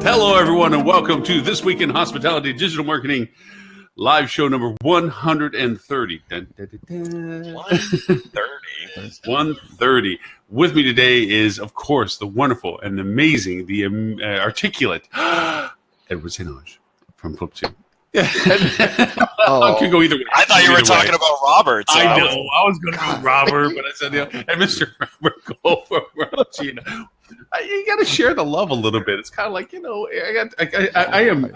Hello, everyone, and welcome to This Week in Hospitality Digital Marketing live show number 130. Dun, dun, dun, dun. 130. 130. With me today is, of course, the wonderful and amazing, the articulate Edward StOnge from Flip2. I could go either way. I thought you were talking about Robert. So I know. I was going to go Robert, but I said, and Mr. Robert Goldberg. You got to share the love a little bit. It's kind of like, I am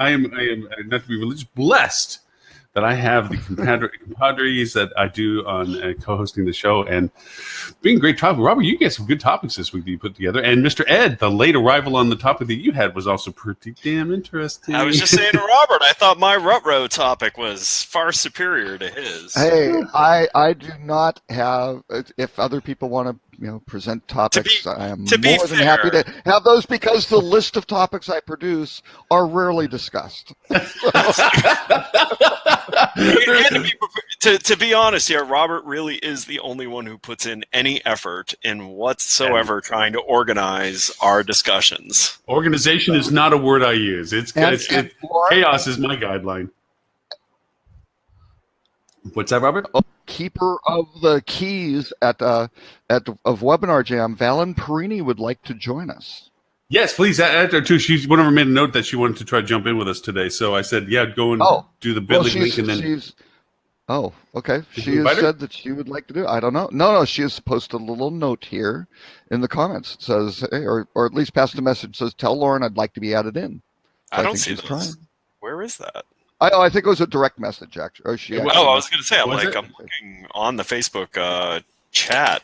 not to be religious, blessed that I have the compadres that I do on co-hosting the show and being great topic. Robert, you get some good topics this week that you put together. And Mr. Ed, the late arrival on the topic that you had was also pretty damn interesting. I was just saying to Robert, I thought my Rut-Row topic was far superior to his. Hey, I do not have, if other people want to present topics, I am more than happy to have those because the list of topics I produce are rarely discussed. To be honest here, Robert really is the only one who puts in any effort in whatsoever trying to organize our discussions. Organization is not a word I use. Chaos is my guideline. What's that, Robert? Keeper of the keys of Webinar Jam, Valyn Perini would like to join us. Yes, please add her too. She's one of her made a note that she wanted to try to jump in with us today. So I said, yeah, go and do the Bitly link and then. Okay. She has said that she would like to do it. I don't know. No, she has posted a little note here in the comments. It says, hey, or at least passed a message. It says, tell Lauren I'd like to be added in. So I don't see this. Where is that? I think it was a direct message, actually. I was going to say, I'm looking on the Facebook chat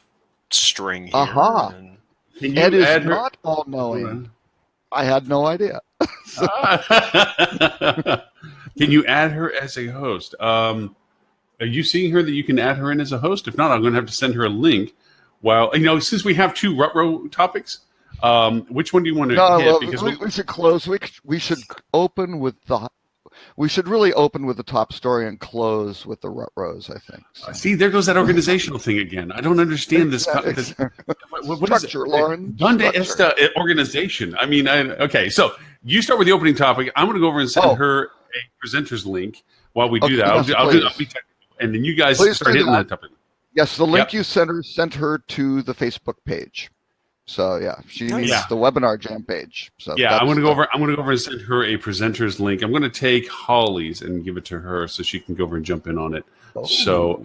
string here. And Ed is not all-knowing. I had no idea. Can you add her as a host? Are you seeing her that you can add her in as a host? If not, I'm going to have to send her a link. Well, since we have two Rut-Row topics, which one do you want to hit? Because we should close. We should open with the. We should really open with the top story and close with the Rut-Rows, I think. So. See, there goes that organizational thing again. I don't understand this. What structure, Lauren? Donde esta organization? I mean, okay, so you start with the opening topic. I'm going to go over and send her a presenter's link while we do that. I'll be technical, and then you guys start hitting that topic. Yes, the link you sent her to the Facebook page. So she needs the Webinar Jam page. So I'm going to go over. I'm going to go over and send her a presenter's link. I'm going to take Holly's and give it to her so she can go over and jump in on it. So,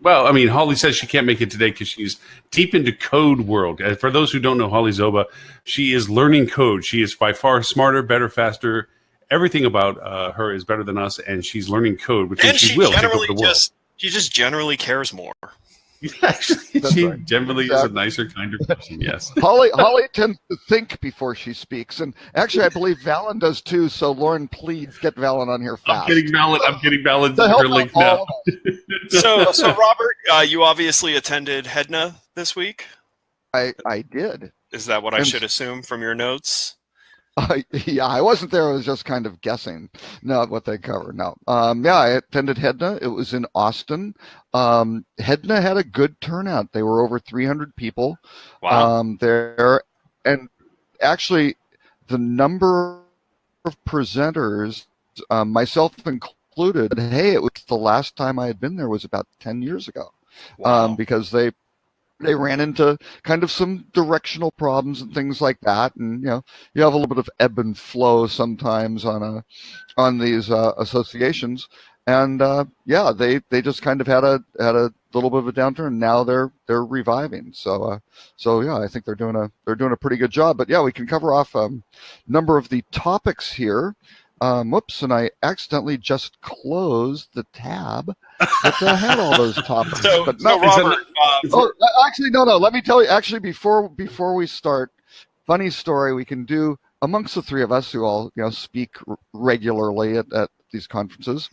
Holly says she can't make it today because she's deep into code world. And for those who don't know Holly Zoba, she is learning code. She is by far smarter, better, faster. Everything about her is better than us, and she's learning code, which means she will take over the world. She just generally cares more. Actually, she generally is a nicer, kinder person. Yes. Holly tends to think before she speaks, and actually, I believe Valyn does too. So, Lauren, please get Valyn on here fast. I'm getting Valyn her link now. So Robert, you obviously attended Hedna this week. I did. Is that what I should assume from your notes? I wasn't there. I was just kind of guessing what they cover. No. I attended Hedna. It was in Austin. Hedna had a good turnout. They were over 300 people there. And actually, the number of presenters, myself included, it was the last time I had been there was about 10 years ago. Because they ran into kind of some directional problems and things like that, and you have a little bit of ebb and flow sometimes on these associations, and they just kind of had a little bit of a downturn. Now they're reviving, so I think they're doing a pretty good job. But we can cover off a number of the topics here. And I accidentally just closed the tab that had all those topics. Robert, no. Let me tell you. Actually, before we start, funny story. We can do amongst the three of us who all speak regularly at these conferences.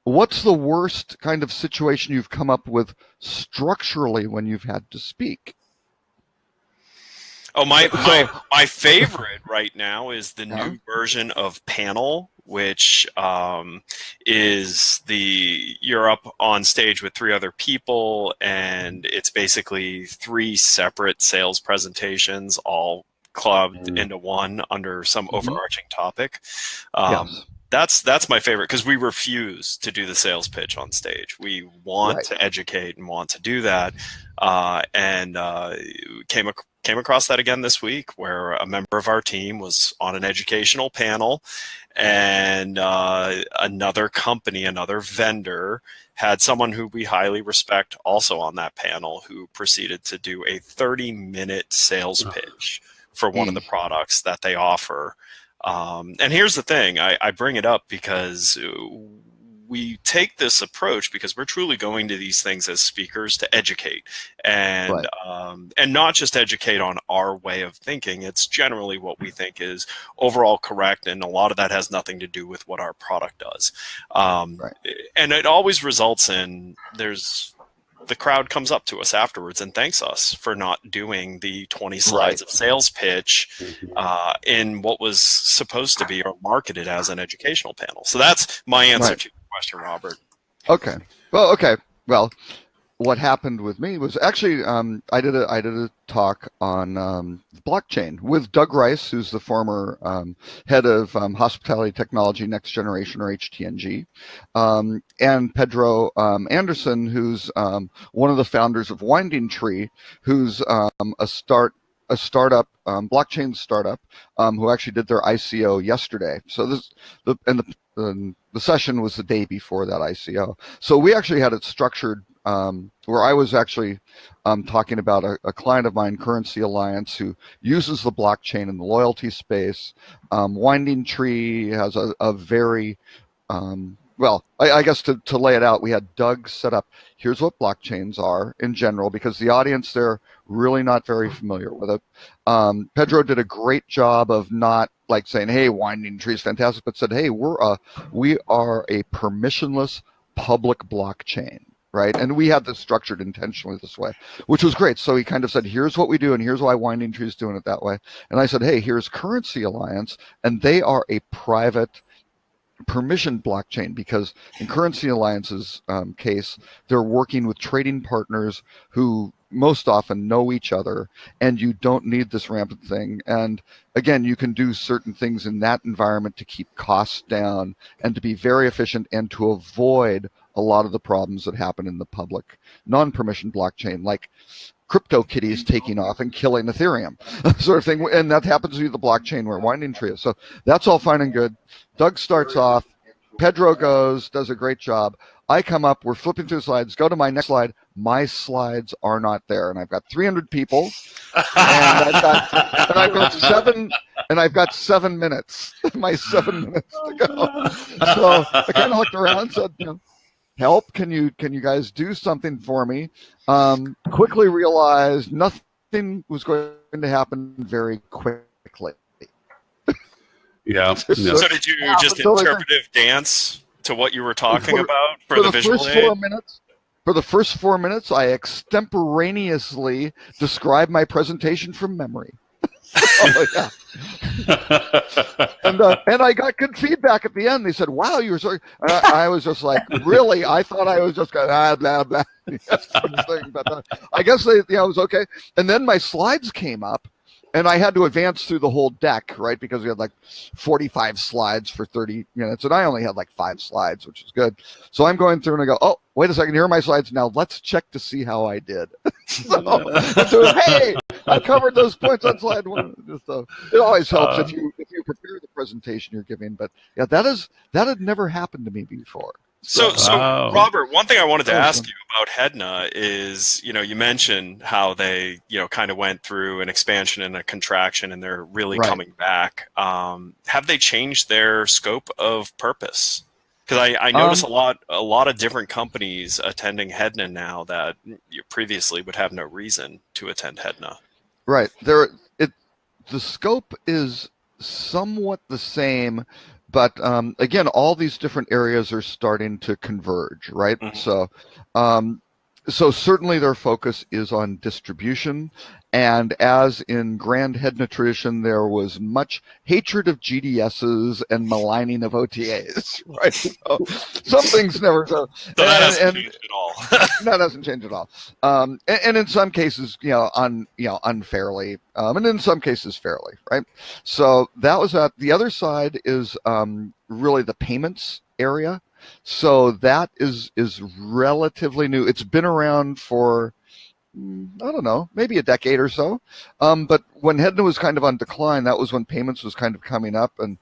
What's the worst kind of situation you've come up with structurally when you've had to speak? Oh, my favorite right now is the new version of Panel, which is you're up on stage with 3 other people, and it's basically 3 separate sales presentations all clubbed into one under some overarching topic. Yes. That's my favorite, because we refuse to do the sales pitch on stage. We want to educate and want to do that. And came across that again this week, where a member of our team was on an educational panel, and another company, another vendor, had someone who we highly respect also on that panel, who proceeded to do a 30-minute sales pitch for one of the products that they offer. And here's the thing, I bring it up because we take this approach because we're truly going to these things as speakers to educate, and not just educate on our way of thinking. It's generally what we think is overall correct, and a lot of that has nothing to do with what our product does. And it always results in the crowd comes up to us afterwards and thanks us for not doing the 20 slides of sales pitch in what was supposed to be or marketed as an educational panel. So that's my answer to your question, Robert. Okay. Well, what happened with me was actually I did a talk on blockchain with Doug Rice, who's the former head of hospitality technology next generation, or HTNG, and Pedro Anderson, who's one of the founders of Winding Tree, who's a startup, blockchain startup, who actually did their ICO yesterday. So the session was the day before that ICO. So we actually had it structured where I was actually talking about a client of mine, Currency Alliance, who uses the blockchain in the loyalty space. Winding Tree has a very, I guess to lay it out, we had Doug set up, here's what blockchains are in general, because the audience, they're really not very familiar with it. Pedro did a great job of not like saying, hey, Winding Tree is fantastic, but said, hey, we are a permissionless public blockchain. Right. And we had this structured intentionally this way, which was great. So he kind of said, here's what we do, and here's why Winding Tree is doing it that way. And I said, hey, here's Currency Alliance, and they are a private permissioned blockchain, because in Currency Alliance's case, they're working with trading partners who most often know each other, and you don't need this rampant thing. And again, you can do certain things in that environment to keep costs down and to be very efficient and to avoid a lot of the problems that happen in the public non-permissioned blockchain, like CryptoKitties taking off and killing Ethereum, sort of thing. And that happens to be the blockchain where Winding Tree is. So that's all fine and good. Doug starts off. Pedro goes, does a great job. I come up, we're flipping through slides, go to my next slide. My slides are not there. And I've got 300 people, and I've got 7 minutes, my 7 minutes to go. So I kind of looked around and said, help, can you guys do something for me? Quickly realized nothing was going to happen very quickly. Yeah. So did you just interpretive dance to what you were talking about for the visual aid? For the first 4 minutes, I extemporaneously described my presentation from memory. And I got good feedback at the end. They said, wow, you were so... I was just like, really? I thought I was just going, blah, blah. But I guess it was okay. And then my slides came up, and I had to advance through the whole deck, right? Because we had like 45 slides for 30 minutes, and I only had like 5 slides, which is good. So I'm going through and I go, oh, wait a second, here are my slides. Now let's check to see how I did. So hey, I covered those points on slide 1. So it always helps if you prepare the presentation you're giving. But yeah, that had never happened to me before. So Robert, one thing I wanted to ask you about Hedna is, you mentioned how they, kind of went through an expansion and a contraction, and they're really coming back. Have they changed their scope of purpose? Because I notice a lot of different companies attending Hedna now that you previously would have no reason to attend Hedna. Right. The scope is somewhat the same. But again, all these different areas are starting to converge, right? Mm-hmm. So So certainly their focus is on distribution, and as in grand Hedna tradition, there was much hatred of GDSs and maligning of OTAs. Right, so some things never. So that hasn't changed at all. that doesn't change at all. And in some cases, unfairly, and in some cases fairly. Right. So that was that. The other side is really the payments area. So that is relatively new. It's been around for, I don't know, maybe a decade or so. But when Hedna was kind of on decline, that was when payments was kind of coming up and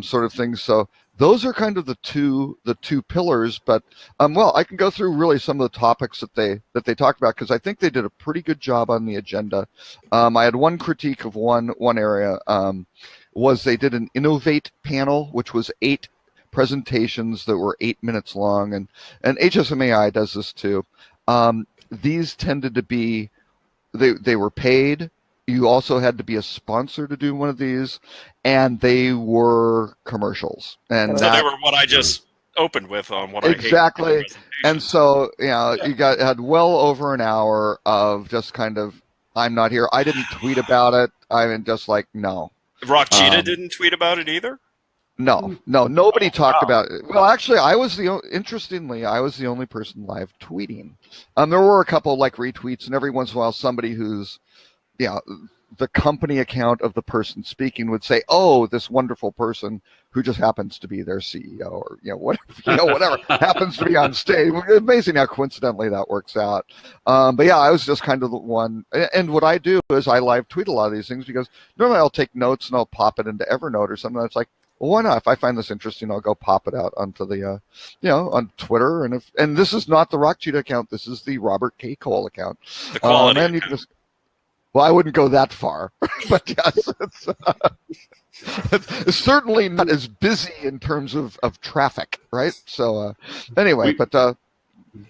sort of things. So those are kind of the two pillars. But well, I can go through really some of the topics that they talked about, because I think they did a pretty good job on the agenda. I had one critique of one area, was they did an innovate panel, which was 8 presentations that were 8 minutes long, and HSMAI does this too. These tended to be, they were paid. You also had to be a sponsor to do one of these, and they were commercials. And so they were what I just opened with on what exactly. I hate. And so you had well over an hour of just kind of, I'm not here. I didn't tweet about it. I mean, just like, no. Rock Cheetah didn't tweet about it either? No, nobody talked about it. Well, actually, interestingly, I was the only person live tweeting. There were a couple like retweets, and every once in a while, somebody who's, the company account of the person speaking would say, "Oh, this wonderful person who just happens to be their CEO," or whatever happens to be on stage. Amazing how coincidentally that works out. But yeah, I was just kind of the one. And what I do is I live tweet a lot of these things, because normally I'll take notes and I'll pop it into Evernote or something. That's like, well, why not? If I find this interesting, I'll go pop it out onto the, on Twitter. And this is not the Rock Cheetah account. This is the Robert K. Cole account. The quality. And you can just, well, I wouldn't go that far, but yes, it's certainly not as busy in terms of traffic, right? So anyway,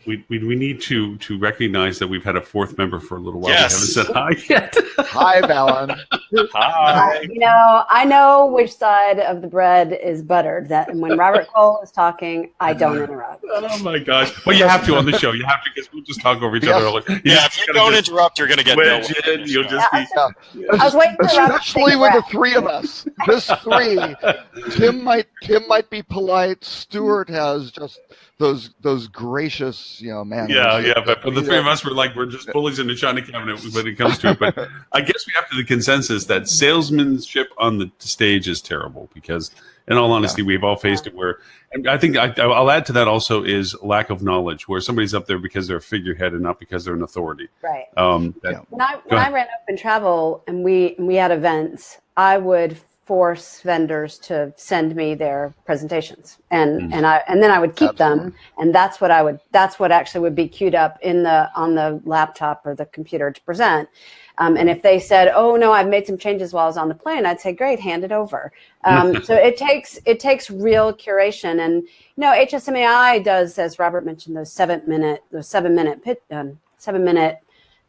we need to recognize that we've had a fourth member for a little while. Yes. We haven't said hi yet. Hi, Valyn. Hi. I know which side of the bread is buttered. That when Robert Cole is talking, I don't interrupt. Oh my gosh! Well, you have to on the show. You have to, because we'll just talk over each other. Yeah, if you don't interrupt, you're going to get no. You'll just be. I was waiting for Robert, especially with the three of us. Just three. Tim might be polite. Stuart has just those gracious, manners. Yeah. But for the three of us, we're just bullies in the china cabinet when it comes to it. But I guess we have to the consensus that salesmanship on the stage is terrible, because, in all honesty, we've all faced it. Where, and I think I'll add to that also is lack of knowledge, where somebody's up there because they're a figurehead and not because they're an authority. Right. Um, When I ran Open Travel and we had events, I would force vendors to send me their presentations, and then I would keep them, and that's what actually would be queued up on the laptop or the computer to present. And if they said, "Oh no, I've made some changes while I was on the plane," I'd say, "Great, hand it over." So it takes real curation, and HSMAI does, as Robert mentioned, those 7 minute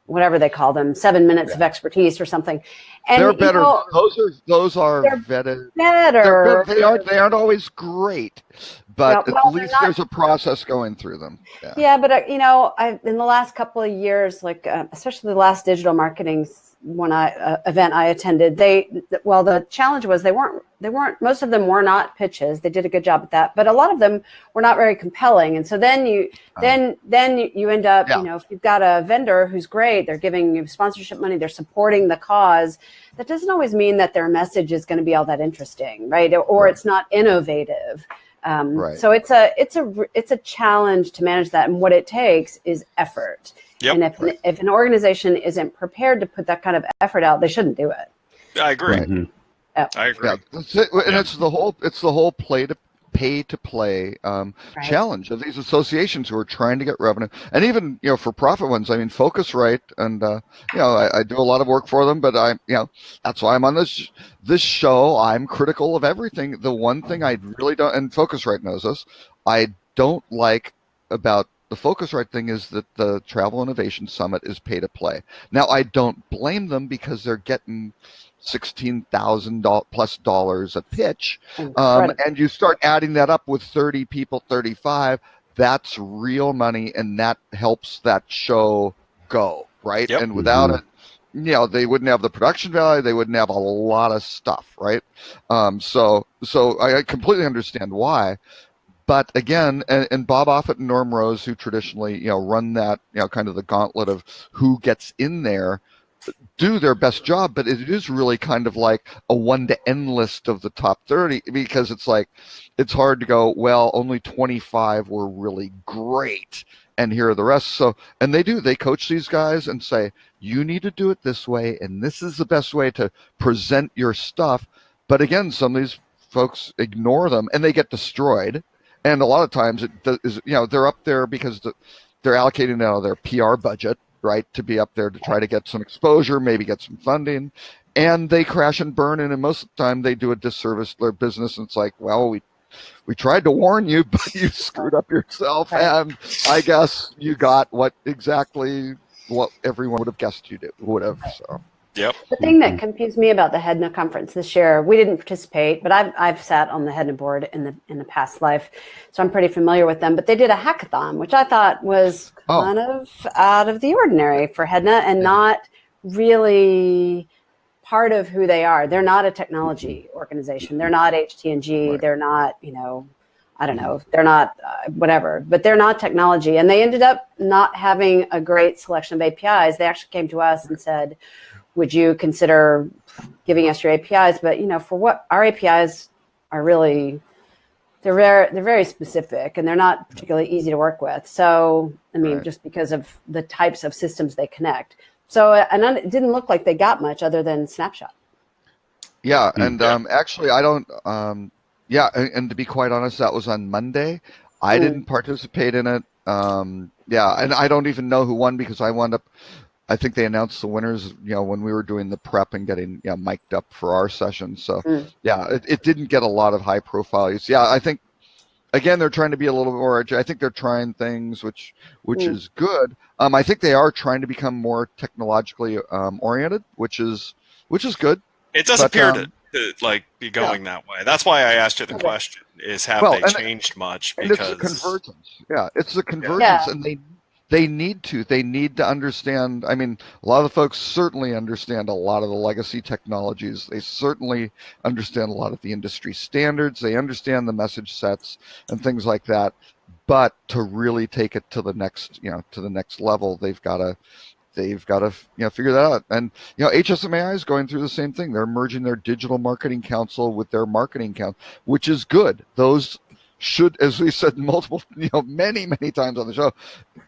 whatever they call them, 7 minutes of expertise or something. And they're better. Those are vetted. Better. They aren't always great, but at least there's a process going through them. Yeah, but in the last couple of years, especially the last digital marketing event I attended, the challenge was they weren't most of them were not pitches. They did a good job at that, but a lot of them were not very compelling. And so then you end up, if you've got a vendor who's great, they're giving you sponsorship money, they're supporting the cause, that doesn't always mean that their message is going to be all that interesting, right? Or it's not innovative. So it's a challenge to manage that, and what it takes is effort. Yep. And if an organization isn't prepared to put that kind of effort out, they shouldn't do it. I agree. Right. Mm-hmm. I agree. Yeah, that's it. And it's the whole pay to play challenge of these associations who are trying to get revenue, and even for profit ones. I mean, Focusrite, and I do a lot of work for them, but that's why I'm on this show. I'm critical of everything. The one thing I really don't, and Focusrite knows this, I don't like about the Focusrite thing is that the Travel Innovation Summit is pay to play. Now, I don't blame them, because they're getting $16,000 plus a pitch, and you start adding that up with 30 people, 35. that's real money, and that helps that show go, right? Yep. And without it, they wouldn't have the production value, they wouldn't have a lot of stuff, right? So I completely understand why. But again, and Bob Offit and Norm Rose, who traditionally, run that, kind of the gauntlet of who gets in there, do their best job, but it is really kind of like a 1 to N list of the top 30, because it's like, it's hard to go, well, only 25 were really great, and here are the rest. So, and they coach these guys and say, you need to do it this way, and this is the best way to present your stuff. But again, some of these folks ignore them, and they get destroyed. And a lot of times they're up there because they're allocating out of their PR budget, right, to be up there to try to get some exposure, maybe get some funding, and they crash and burn. And most of the time they do a disservice to their business. And it's like, well, we tried to warn you, but you screwed up yourself. And I guess you got what everyone would have guessed you would have. So. Yep. The thing that confused me about the Hedna conference this year, we didn't participate, but I've sat on the Hedna board in the past life, so I'm pretty familiar with them. But they did a hackathon, which I thought was kind of out of the ordinary for Hedna, and not really part of who they are. They're not a technology organization. They're not HT&G. Right. They're not, I don't know. They're not whatever, but they're not technology. And they ended up not having a great selection of APIs. They actually came to us and said, would you consider giving us your APIs? But, for what our APIs are really, they're very specific, and they're not particularly easy to work with. So, just because of the types of systems they connect. So, and it didn't look like they got much other than Snapshot. Yeah. And actually, I don't, and to be quite honest, that was on Monday. I didn't participate in it. And I don't even know who won, because I think they announced the winners, when we were doing the prep and getting mic'd up for our session. So it didn't get a lot of high profile use. Yeah, I think again they're trying to be a little more edgy. I think they're trying things which is good. I think they are trying to become more technologically oriented, which is good. It does appear to be going that way. That's why I asked you the question: is have they changed much? Because it's a convergence. Yeah, it's a convergence, and they need to understand. A lot of the folks certainly understand a lot of the legacy technologies. They certainly understand a lot of the industry standards. They understand the message sets and things like that. But to really take it to the next level, they've got to figure that out. And HSMAI is going through the same thing. They're merging their digital marketing council with their marketing council, which is good. Those should, as we said many times on the show,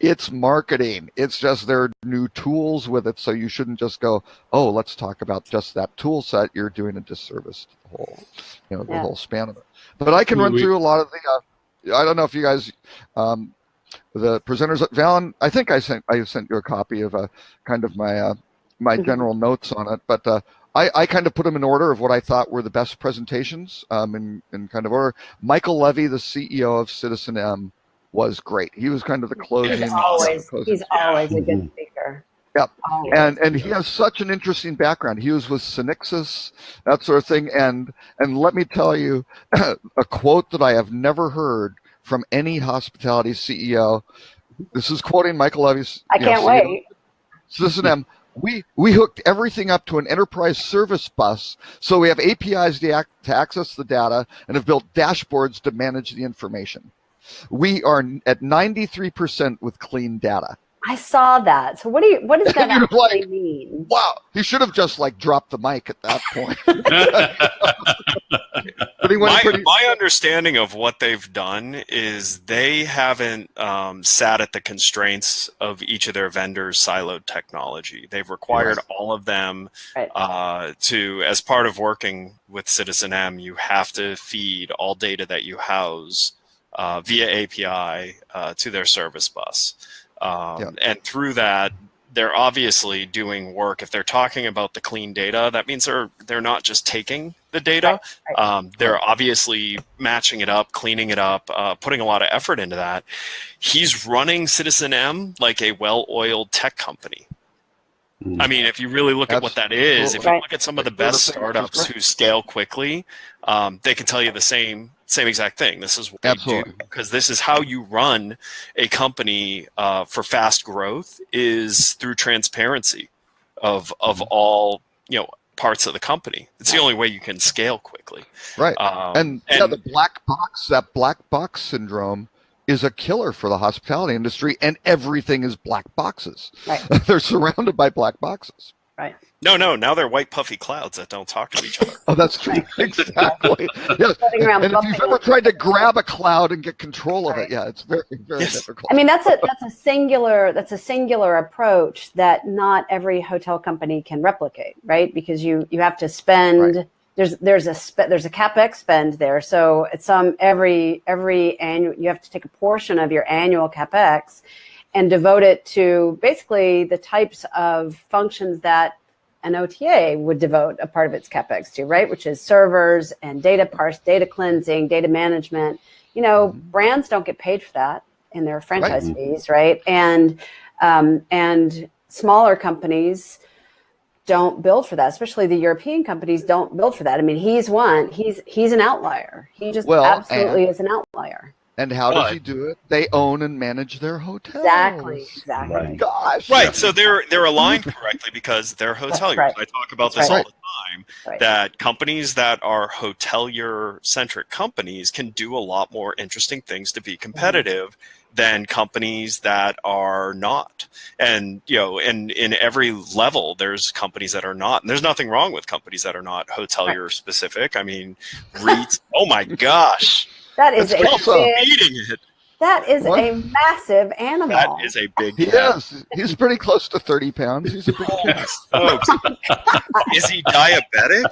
it's marketing. It's just there are new tools with it, so you shouldn't just go, oh, let's talk about just that tool set. You're doing a disservice to the whole, the whole span of it. But I can run through a lot of the. I don't know if you guys, the presenters at Vayln. I think I sent you a copy of kind of my general notes on it, but. I kind of put them in order of what I thought were the best presentations in kind of order. Michael Levy, the CEO of Citizen M, was great. He was kind of the closing. He's always a good speaker. Yeah, and he has such an interesting background. He was with Synixis, that sort of thing. And let me tell you a quote that I have never heard from any hospitality CEO. This is quoting Michael Levy's. I can't wait. Citizen M. We hooked everything up to an enterprise service bus, so we have APIs to access the data and have built dashboards to manage the information. We are at 93% with clean data. I saw that. So what does that actually mean? Wow, he should have just dropped the mic at that point. My understanding of what they've done is they haven't sat at the constraints of each of their vendors' siloed technology. They've required all of them to, as part of working with Citizen M, you have to feed all data that you house via API to their service bus. And through that, they're obviously doing work. If they're talking about the clean data, that means they're not just taking the data. They're obviously matching it up, cleaning it up, putting a lot of effort into that. He's running Citizen M like a well-oiled tech company. I mean, if you really look at what that is, if you Right. look at some of the best startups who scale quickly, they can tell you the same exact thing. This is what they do, because this is how you run a company for fast growth, is through transparency of all parts of the company. It's the only way you can scale quickly. Right. And the that black box syndrome is a killer for the hospitality industry, and everything is black boxes. Right. They're surrounded by black boxes. Right. No, now they're white puffy clouds that don't talk to each other. Oh, that's true. Exactly. Yes. And if you've ever tried to grab a cloud and get control of it, it's very, very difficult. I mean, that's a singular approach that not every hotel company can replicate, right? Because you have to spend. Right. There's a CapEx spend there, so it's every annual. You have to take a portion of your annual CapEx and devote it to basically the types of functions that an OTA would devote a part of its CapEx to, right? Which is servers and data cleansing, data management. Brands don't get paid for that in their franchise fees, right? And smaller companies don't build for that, especially the European companies don't build for that. I mean, he's an outlier. He just absolutely is an outlier. And how does he do it? They own and manage their hotels. Exactly. Right. Gosh. Right. So they're aligned correctly because they're hoteliers. Right. I talk about this all the time, that companies that are hotelier-centric companies can do a lot more interesting things to be competitive than companies that are not. And, in every level, there's companies that are not. And there's nothing wrong with companies that are not hotelier specific. I mean, REITs, oh my gosh. That is a massive animal. That is a big He's pretty close to 30 pounds. He's a big cat. Is he diabetic?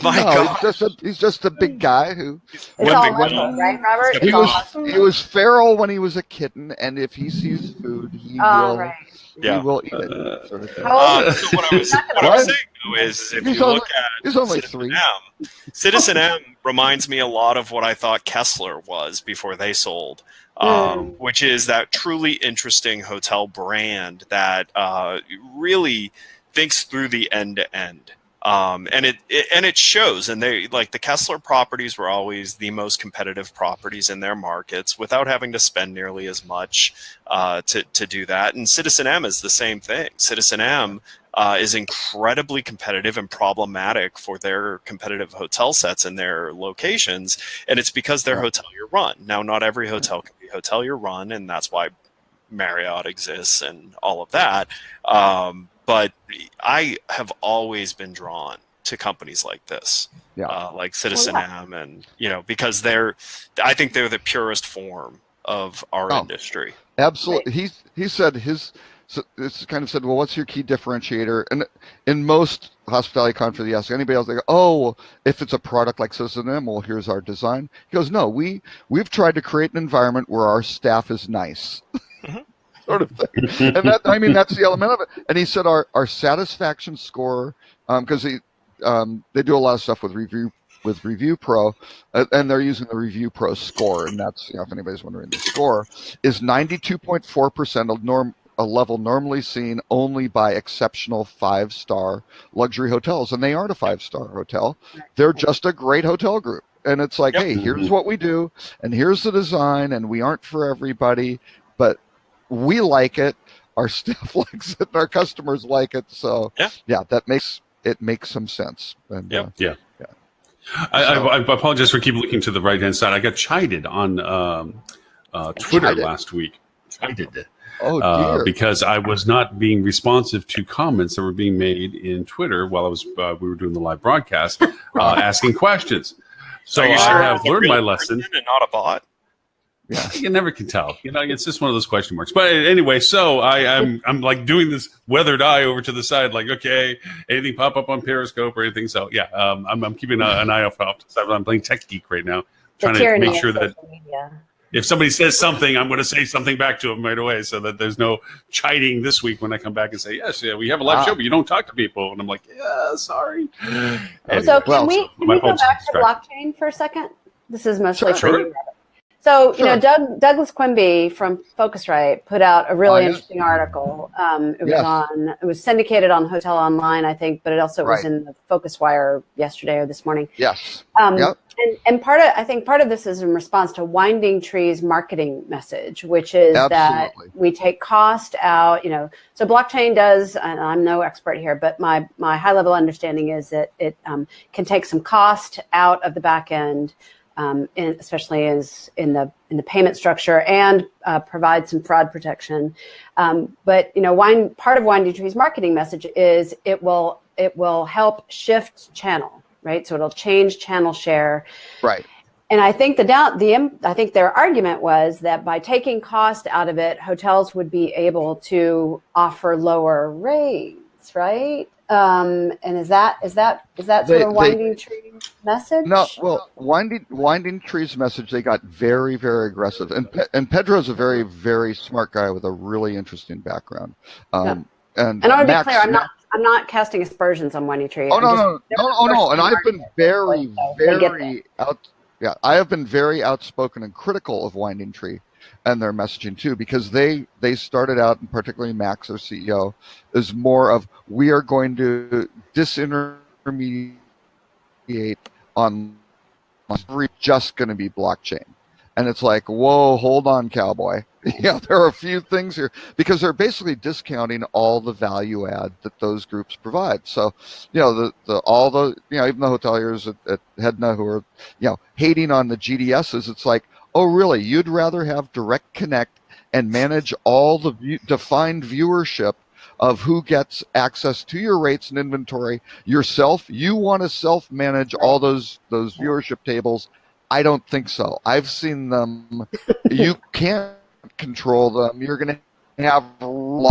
My God. He's just a big guy who. It's all muscle, right, Robert? He was feral when he was a kitten, and if he sees food, he will eat it. Sort of thing. So what I was saying though is, if you look at Citizen M reminds me a lot of what I thought Kessler was before they sold, which is that truly interesting hotel brand that really thinks through the end to end. And it shows, and they the Kessler properties were always the most competitive properties in their markets without having to spend nearly as much to do that. And Citizen M is the same thing. Citizen M is incredibly competitive and problematic for their competitive hotel sets and their locations, and it's because they're hotelier run. Now, not every hotel can be hotelier run, and that's why Marriott exists and all of that. But I have always been drawn to companies like this, like Citizen M, and because I think they're the purest form of our industry. Absolutely. He said it's kind of said, well, what's your key differentiator? And in most hospitality conferences, you ask anybody else, they go, well, if it's a product like Citizen M, well, here's our design. He goes, no, we've tried to create an environment where our staff is nice. Sort of thing. And that's the element of it. And he said our satisfaction score, because they do a lot of stuff with Review Pro, and they're using the Review Pro score, and that's, if anybody's wondering, the score is 92.4%, a level normally seen only by exceptional 5-star luxury hotels, and they aren't a 5-star hotel. They're just a great hotel group. And it's like, hey, here's what we do, and here's the design, and we aren't for everybody, but we like it, our staff likes it, and our customers like it. So that makes some sense. And, I apologize for keep looking to the right hand side. I got chided on Twitter last week. Chided. Oh dear. Because I was not being responsive to comments that were being made in Twitter while we were doing the live broadcast, asking questions. So I have learned my lesson. And not a bot. Yeah, you never can tell. It's just one of those question marks. But anyway, so I'm like doing this weathered eye over to the side, like, okay, anything pop up on Periscope or anything. So I'm keeping an eye off. I'm playing Tech Geek right now, trying to make sure that if somebody says something, I'm going to say something back to them right away, so that there's no chiding this week when I come back and say, yes, we have a live show, but you don't talk to people. And I'm like, sorry. So can we go back to blockchain for a second? This is mostly sure. So, Sure. Douglas Quimby from Focusrite put out a really interesting article. It was syndicated on Hotel Online, I think, but it also was in the FocusWire yesterday or this morning. Yes. And I think part of this is in response to Winding Tree's marketing message, which is that we take cost out, so blockchain does, and I'm no expert here, but my high level understanding is that it can take some cost out of the back end, especially in the payment structure, and provide some fraud protection. But part of Winding Tree's marketing message is it will help shift channel, right? So it'll change channel share, right? And I think I think their argument was that by taking cost out of it, hotels would be able to offer lower rates, right? And is that sort of Winding Tree's message? No, well, Winding Tree's message, they got very, very aggressive, and Pedro's a very, very smart guy with a really interesting background. And I want to be clear, I'm not casting aspersions on Winding Tree. No. And I've been I have been very outspoken and critical of Winding Tree and their messaging too, because they started out, and particularly Max, their CEO, is more of, we are going to disintermediate on just going to be blockchain. And it's like, whoa, hold on, cowboy. There are a few things here, because they're basically discounting all the value add that those groups provide. So, even the hoteliers at Hedna who are, hating on the GDSs, it's like, oh, really? You'd rather have direct connect and manage all the defined viewership of who gets access to your rates and inventory yourself? You want to self-manage all those viewership tables? I don't think so. I've seen them. You can't control them. You're going to have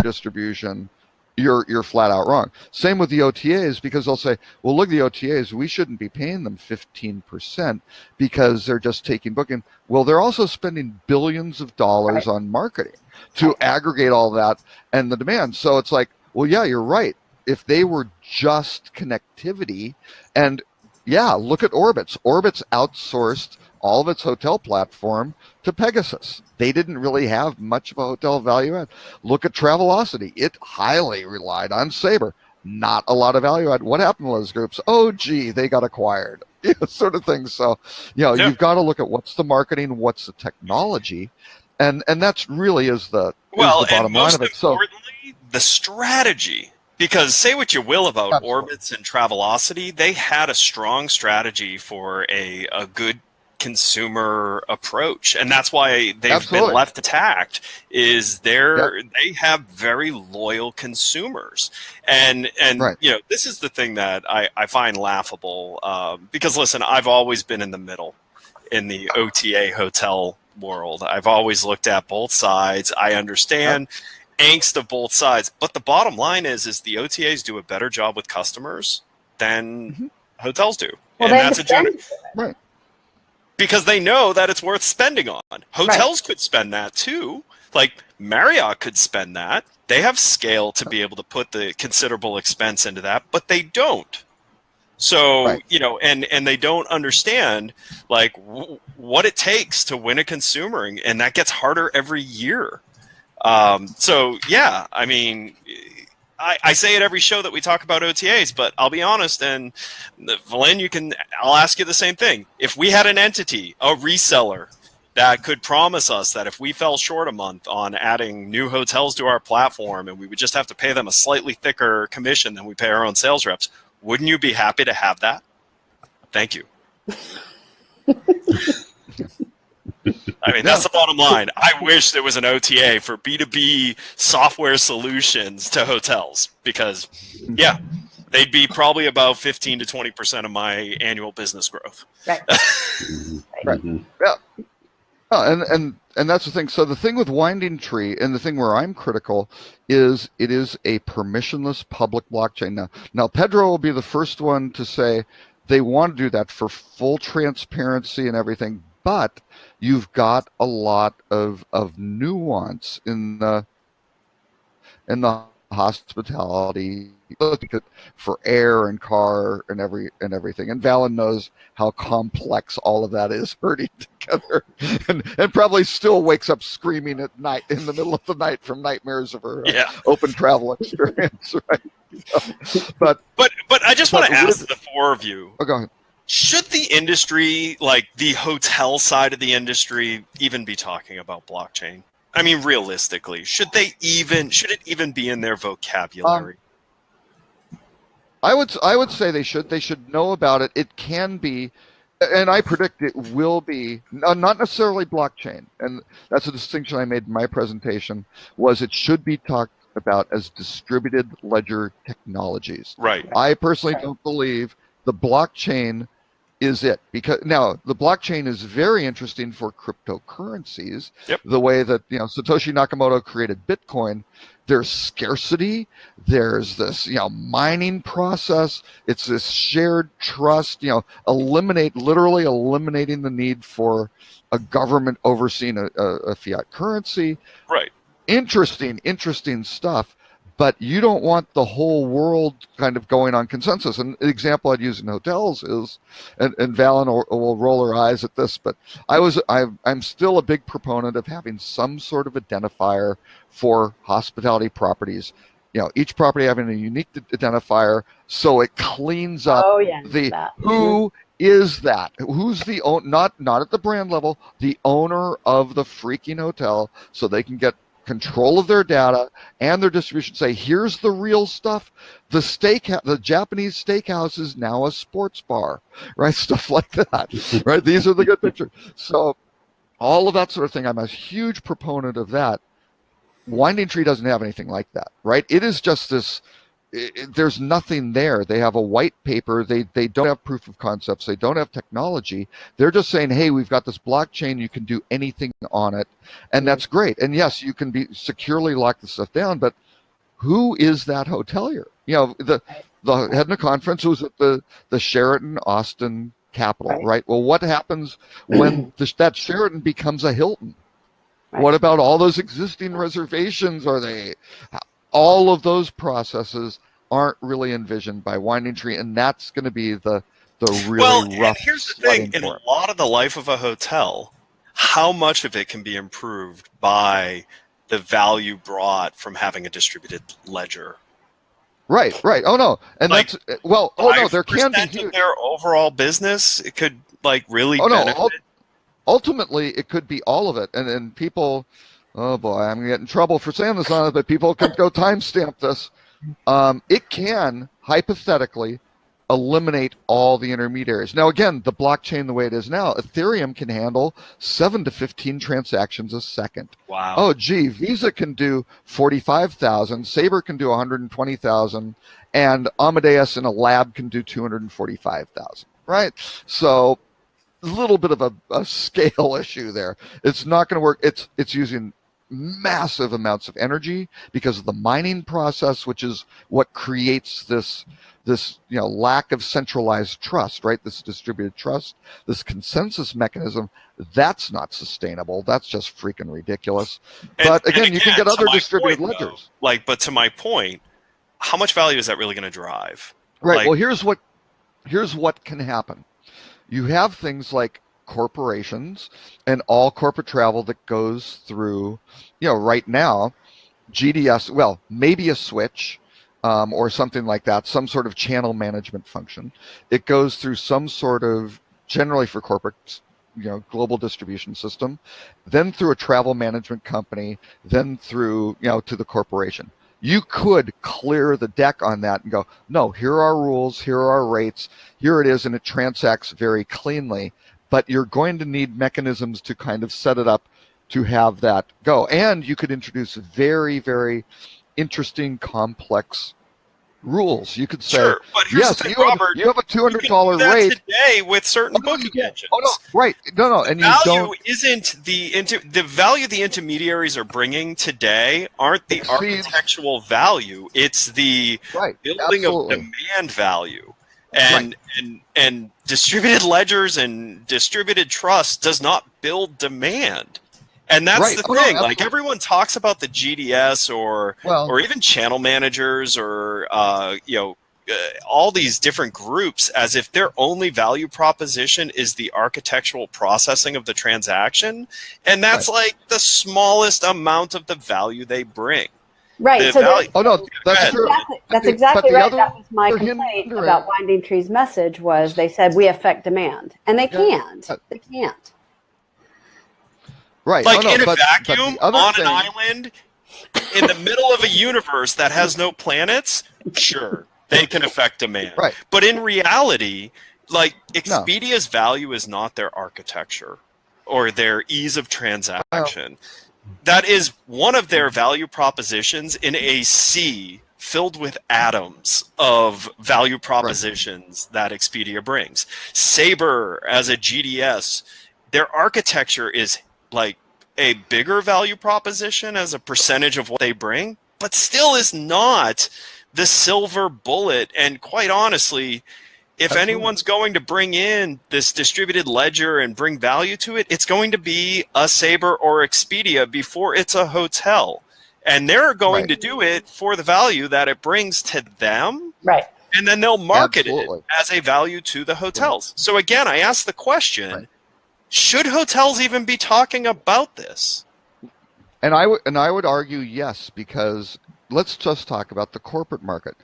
distribution. You're flat out wrong. Same with the OTAs, because they'll say, well, look, the OTAs, we shouldn't be paying them 15% because they're just taking booking. Well, they're also spending billions of dollars on marketing to aggregate all that and the demand. So it's like, well, yeah, you're right. If they were just connectivity, and look at Orbitz. Orbitz outsourced all of its hotel platform to Pegasus. They didn't really have much of a hotel value add. Look at Travelocity. It highly relied on Sabre. Not a lot of value add. What happened to those groups? Oh, gee, they got acquired. Sort of thing. So, you've got to look at what's the marketing, what's the technology, and that's really is the bottom line of it. So, importantly, the strategy. Because say what you will about Orbitz and Travelocity, they had a strong strategy for a good consumer approach, and that's why they've been left attacked. Is they have very loyal consumers, and this is the thing that I find laughable. Because listen, I've always been in the middle in the OTA hotel world. I've always looked at both sides. I understand. Angst of both sides, but the bottom line is the OTAs do a better job with customers than hotels do, and that's a because they know that it's worth spending on. Hotels could spend that too, like Marriott could spend that. They have scale to be able to put the considerable expense into that, but they don't. So and they don't understand like what it takes to win a consumer, and that gets harder every year. I mean, I say it every show that we talk about OTAs, but I'll be honest, and Valyn, I'll ask you the same thing. If we had an entity, a reseller, that could promise us that if we fell short a month on adding new hotels to our platform and we would just have to pay them a slightly thicker commission than we pay our own sales reps, wouldn't you be happy to have that? Thank you. I mean, that's the bottom line. I wish there was an OTA for B2B software solutions to hotels because, they'd be probably about 15 to 20% of my annual business growth. Right. Yeah. And that's the thing. So the thing with Winding Tree, and the thing where I'm critical, is it is a permissionless public blockchain. Now Pedro will be the first one to say they want to do that for full transparency and everything, but you've got a lot of nuance in the hospitality, look at for air and car and everything. And Valyn knows how complex all of that is herding together, and probably still wakes up screaming at night in the middle of the night from nightmares of her open travel experience, right? But I just want to ask the four of you. Oh, go ahead. Should the industry, like the hotel side of the industry, even be talking about blockchain? I mean, realistically, should it even be in their vocabulary? I would say they should. They should know about it. It can be, and I predict it will be, not necessarily blockchain. And that's a distinction I made in my presentation, was it should be talked about as distributed ledger technologies. Right. I personally don't believe the blockchain is it, because now the blockchain is very interesting for cryptocurrencies. Yep. The way that Satoshi Nakamoto created Bitcoin, there's scarcity, there's this mining process, it's this shared trust, literally eliminating the need for a government overseeing a fiat currency. Right. Interesting stuff. But you don't want the whole world kind of going on consensus. And the example I'd use in hotels is, and Valyn will roll her eyes at this, but I'm still a big proponent of having some sort of identifier for hospitality properties. Each property having a unique identifier, so it cleans up who is that? Who's the not at the brand level, the owner of the freaking hotel, so they can get control of their data and their distribution. Say, here's the real stuff. The Japanese steakhouse is now a sports bar, right? Stuff like that, right? These are the good pictures. So all of that sort of thing, I'm a huge proponent of that. Winding Tree doesn't have anything like that, right? It is just this, there's nothing there. They have a white paper. They don't have proof of concepts. They don't have technology. They're just saying, hey, we've got this blockchain. You can do anything on it. And that's great. And yes, you can be securely lock this stuff down, but who is that hotelier? The Hedna conference was at the Sheraton Austin Capitol, right? Well, what happens when that Sheraton becomes a Hilton? Right. What about all those existing reservations? All of those processes aren't really envisioned by Winding Tree, and that's going to be the really rough. And here's the thing: in a lot of the life of a hotel, how much of it can be improved by the value brought from having a distributed ledger? Right. Oh no, and that's there can be huge. Of their overall business, it could really benefit. Ultimately, it could be all of it, and people. Oh boy, I'm going to get in trouble for saying this on it, but people can go timestamp this. It can, hypothetically, eliminate all the intermediaries. Now, again, the blockchain the way it is now, Ethereum can handle 7 to 15 transactions a second. Wow. Oh, gee, Visa can do 45,000, Sabre can do 120,000, and Amadeus in a lab can do 245,000, right? So a little bit of a scale issue there. It's not going to work. It's using massive amounts of energy because of the mining process, which is what creates this lack of centralized trust, right? This distributed trust, this consensus mechanism, that's not sustainable. That's just freaking ridiculous. But again, you can get other distributed ledgers. But to my point, how much value is that really going to drive? Right. Well, here's what can happen. You have things like corporations and all corporate travel that goes through, right now, GDS, well, maybe a switch or something like that, some sort of channel management function. It goes through some sort of, generally for corporate, global distribution system, then through a travel management company, then through, to the corporation. You could clear the deck on that and go, no, here are our rules, here are our rates, here it is, and it transacts very cleanly. But you're going to need mechanisms to kind of set it up to have that go. And you could introduce very, very interesting, complex rules. You could say, sure, but here's the thing, Robert, you have a $200 rate today with certain booking engines. Oh no, right? No, and value you don't. Isn't the value the intermediaries are bringing today aren't the architectural value. It's the building of demand value. And distributed ledgers and distributed trust does not build demand. And that's Right. the Oh, no, thing. Like absolutely. everyone talks about the GDS or even channel managers or all these different groups as if their only value proposition is the architectural processing of the transaction, and that's like the smallest amount of the value they bring. Right. The value, Oh no, that's true. That's exactly But the right. other That was my complaint about Winding Tree's message was they said we affect demand, and they can't. They can't. Right. Like oh, no, in a but vacuum on thing, an island in the middle of a universe that has no planets, sure, they can affect demand. Right. But in reality, like Expedia's value is not their architecture or their ease of transaction. That is one of their value propositions in a sea filled with atoms of value propositions that Expedia brings. Sabre as a GDS, their architecture is like a bigger value proposition as a percentage of what they bring, but still is not the silver bullet. And quite honestly, if anyone's going to bring in this distributed ledger and bring value to it, it's going to be a Sabre or Expedia before it's a hotel. And they're going to do it for the value that it brings to them. Right. And then they'll market it as a value to the hotels. So again, I ask the question, should hotels even be talking about this? And I would argue yes, because let's just talk about the corporate market.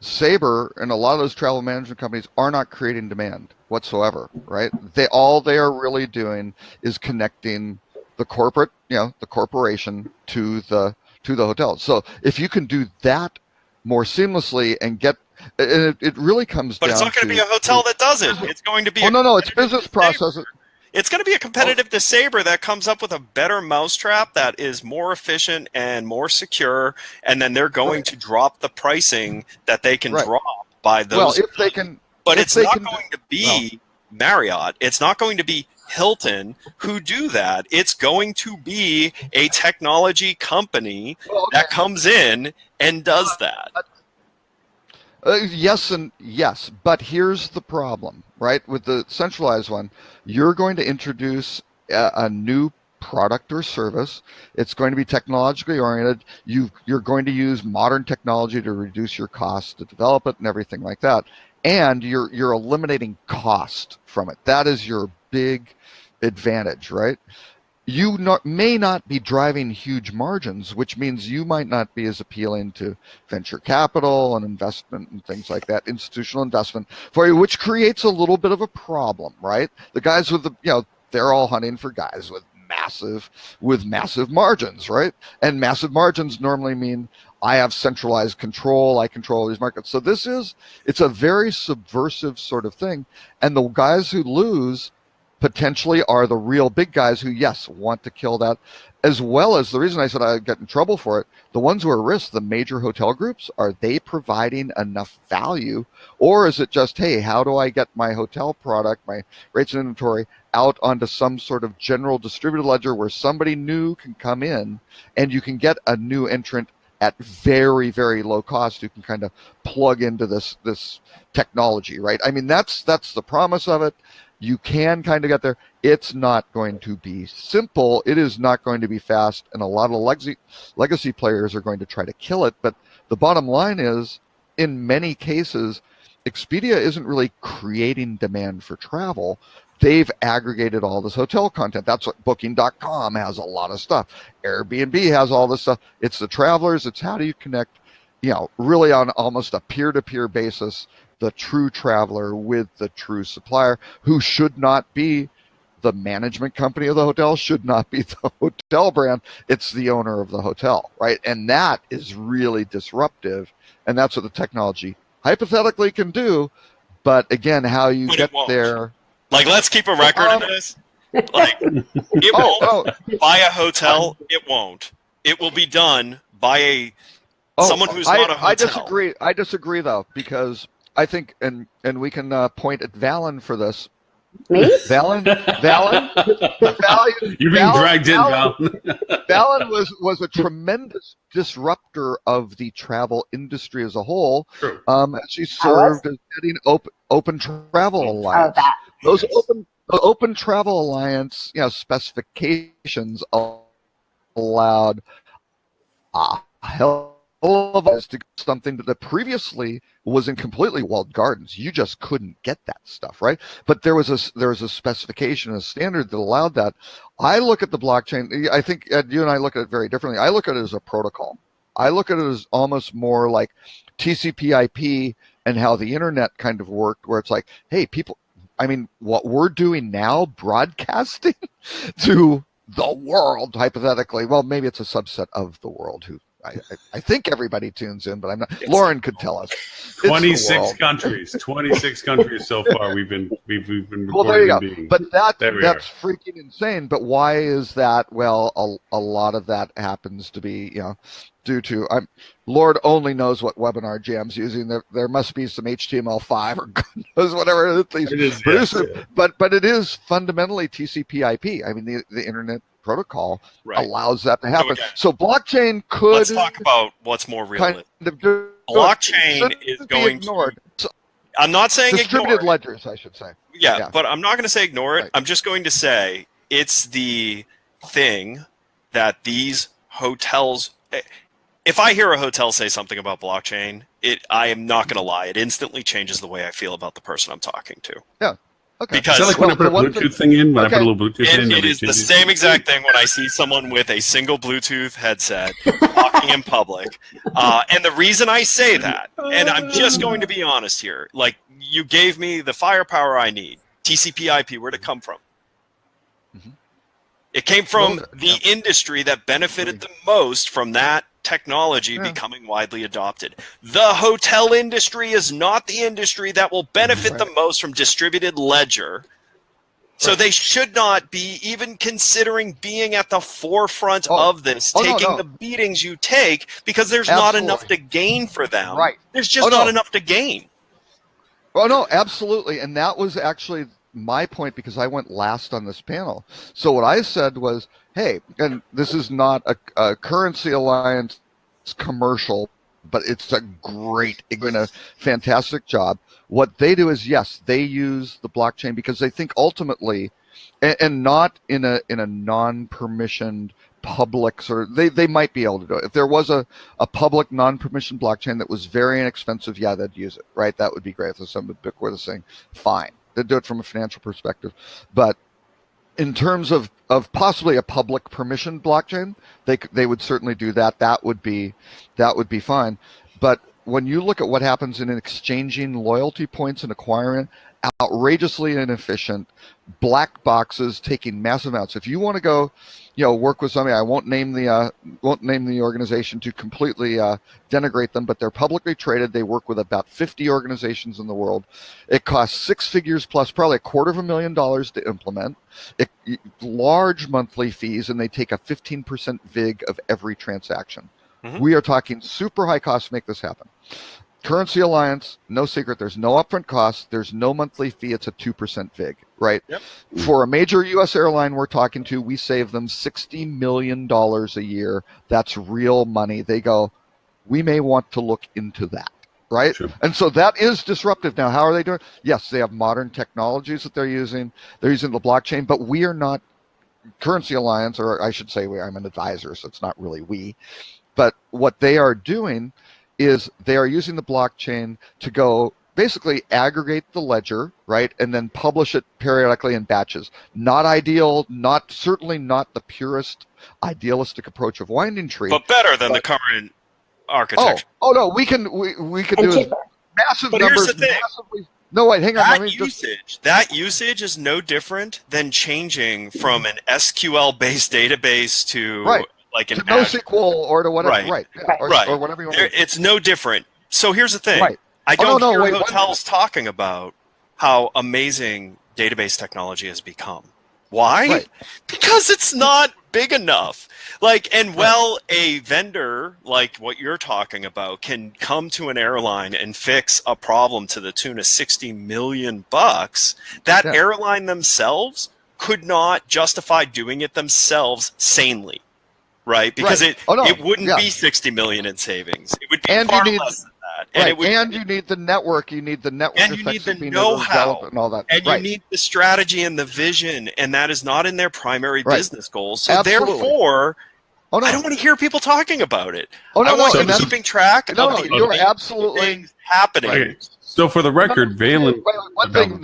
Sabre and a lot of those travel management companies are not creating demand whatsoever, right? All they are really doing is connecting the corporate, the corporation to the hotel. So if you can do that more seamlessly and get, it really comes down to. But it's not going to be a hotel that does it. It's going to be. It's business processes. It's going to be a competitive to Sabre that comes up with a better mousetrap that is more efficient and more secure, and then they're going to drop the pricing that they can drop by those. Well, if they can. But it's not going to be Marriott. It's not going to be Hilton who do that. It's going to be a technology company that comes in and does that. Yes and yes, but here's the problem, right? With the centralized one, you're going to introduce a new product or service. It's going to be technologically oriented. You're going to use modern technology to reduce your costs to develop it and everything like that. And you're eliminating cost from it. That is your big advantage, right? You may not be driving huge margins, which means you might not be as appealing to venture capital and investment and things like that, institutional investment for you, which creates a little bit of a problem, right? The guys with they're all hunting for guys with massive margins, right? And massive margins normally mean I have centralized control. I control these markets. So it's a very subversive sort of thing. And the guys who lose potentially are the real big guys who, yes, want to kill that, as well as the reason I said I get in trouble for it, the ones who are at risk, the major hotel groups, are they providing enough value? Or is it just, hey, how do I get my hotel product, my rates and inventory out onto some sort of general distributed ledger where somebody new can come in and you can get a new entrant at very, very low cost who can kind of plug into this technology, right? I mean, that's the promise of it. You can kind of get there. It's not going to be simple. It is not going to be fast. And a lot of legacy players are going to try to kill it. But the bottom line is, in many cases, Expedia isn't really creating demand for travel. They've aggregated all this hotel content. That's what Booking.com has a lot of stuff. Airbnb has all this stuff. It's the travelers. It's how do you connect, really on almost a peer-to-peer basis, the true traveler with the true supplier, who should not be the management company of the hotel, should not be the hotel brand. It's the owner of the hotel, right? And that is really disruptive. And that's what the technology hypothetically can do. But again, how you get there. Like, let's keep a record of this. Like, it won't. By a hotel, it won't. It will be done by someone who's not a hotel. I disagree, though, because I think, and we can point at Valyn for this. Me? Valyn. You're being dragged in, Valyn. Valyn was a tremendous disruptor of the travel industry as a whole. True. She served as heading Open Travel Alliance. Those Open Travel Alliance, specifications allowed a hell of us to something that previously was in completely walled gardens. You just couldn't get that stuff, right? But there was a specification, a standard that allowed that. I look at the blockchain. I think you and I look at it very differently. I look at it as a protocol. I look at it as almost more like TCP/IP and how the internet kind of worked, where it's like, hey, people. I mean, what we're doing now, broadcasting to the world, hypothetically. Well, maybe it's a subset of the world who. I think everybody tunes in, but I'm not. Lauren could tell us. 26 countries. 26 countries so far. We've been recording. Well, there you go. But that's freaking insane. But why is that? Well, a lot of that happens to be, due to Lord only knows what webinar Jam's using. There must be some HTML5 or God knows whatever these produce. But it is fundamentally TCP/IP. I mean, the internet protocol allows that to happen. So blockchain could. Let's talk about what's more realistic. Blockchain is going ignored. I'm not saying distributed ledgers, I should say. Yeah, but I'm not going to say ignore it. I'm just going to say it's the thing that these hotels. If I hear a hotel say something about blockchain, I am not going to lie. It instantly changes the way I feel about the person I'm talking to. Yeah. Okay. Because is that like when I put a Bluetooth thing in? When I put a little Bluetooth in? It is the same exact thing when I see someone with a single Bluetooth headset talking in public. And the reason I say that, and I'm just going to be honest here, like you gave me the firepower I need. TCP/IP, where'd it come from? Mm-hmm. It came from the industry that benefited the most from that technology becoming widely adopted. The hotel industry is not the industry that will benefit the most from distributed ledger. So they should not be even considering being at the forefront of this, taking the beatings you take, because there's not enough to gain for them. Right. There's just not enough to gain. Oh, no, absolutely. And that was actually my point, because I went last on this panel. So what I said was, hey, and this is not a currency alliance commercial, but it's a doing a fantastic job. What they do is, yes, they use the blockchain because they think ultimately, and not in a non-permissioned public sort of, they might be able to do it. If there was a public non-permissioned blockchain that was very inexpensive, yeah, they'd use it, right? That would be great. If some Bitcoin is saying, fine. They'd do it from a financial perspective. But in terms of possibly a public permission blockchain, they would certainly do that. That would be fine. But when you look at what happens in exchanging loyalty points and acquiring, outrageously inefficient, black boxes taking massive amounts. If you want to go, work with somebody, I won't name the organization to completely denigrate them, but they're publicly traded. They work with about 50 organizations in the world. It costs 6 figures plus, probably $250,000 to implement. Large monthly fees, and they take a 15% VIG of every transaction. Mm-hmm. We are talking super high costs to make this happen. Currency Alliance, no secret, there's no upfront cost, there's no monthly fee, it's a 2% VIG, right? Yep. For a major U.S. airline we're talking to, we save them $60 million a year. That's real money. They go, we may want to look into that, right? Sure. And so that is disruptive. Now, how are they doing? Yes, they have modern technologies that they're using. They're using the blockchain, but we are not Currency Alliance, or I should say I'm an advisor, so it's not really we. But what they are doing is they are using the blockchain to go basically aggregate the ledger, right, and then publish it periodically in batches. Not ideal, certainly not the purest idealistic approach of Winding Tree, but better than the current architecture. Oh no, we can do massive but numbers. Here's the thing. No, wait, hang on. That usage is no different than changing from an SQL-based database to like an NoSQL or to whatever, right? Or whatever you want. It's no different. So here's the thing: I don't hear hotels talking about how amazing database technology has become. Why? Right. Because it's not big enough. A vendor like what you're talking about can come to an airline and fix a problem to the tune of $60 million. That airline themselves could not justify doing it themselves sanely. Right, because it wouldn't be $60 million in savings. It would be far less than that. And you need the network. You need the network. And you need the know-how. And all that. And you need the strategy and the vision. And that is not in their primary business goals. So therefore, Oh, no. I don't want to hear people talking about it. Oh, no, I want no, you keeping track of the you're amazing absolutely things happening. Okay. So for the record, Vayln. One thing,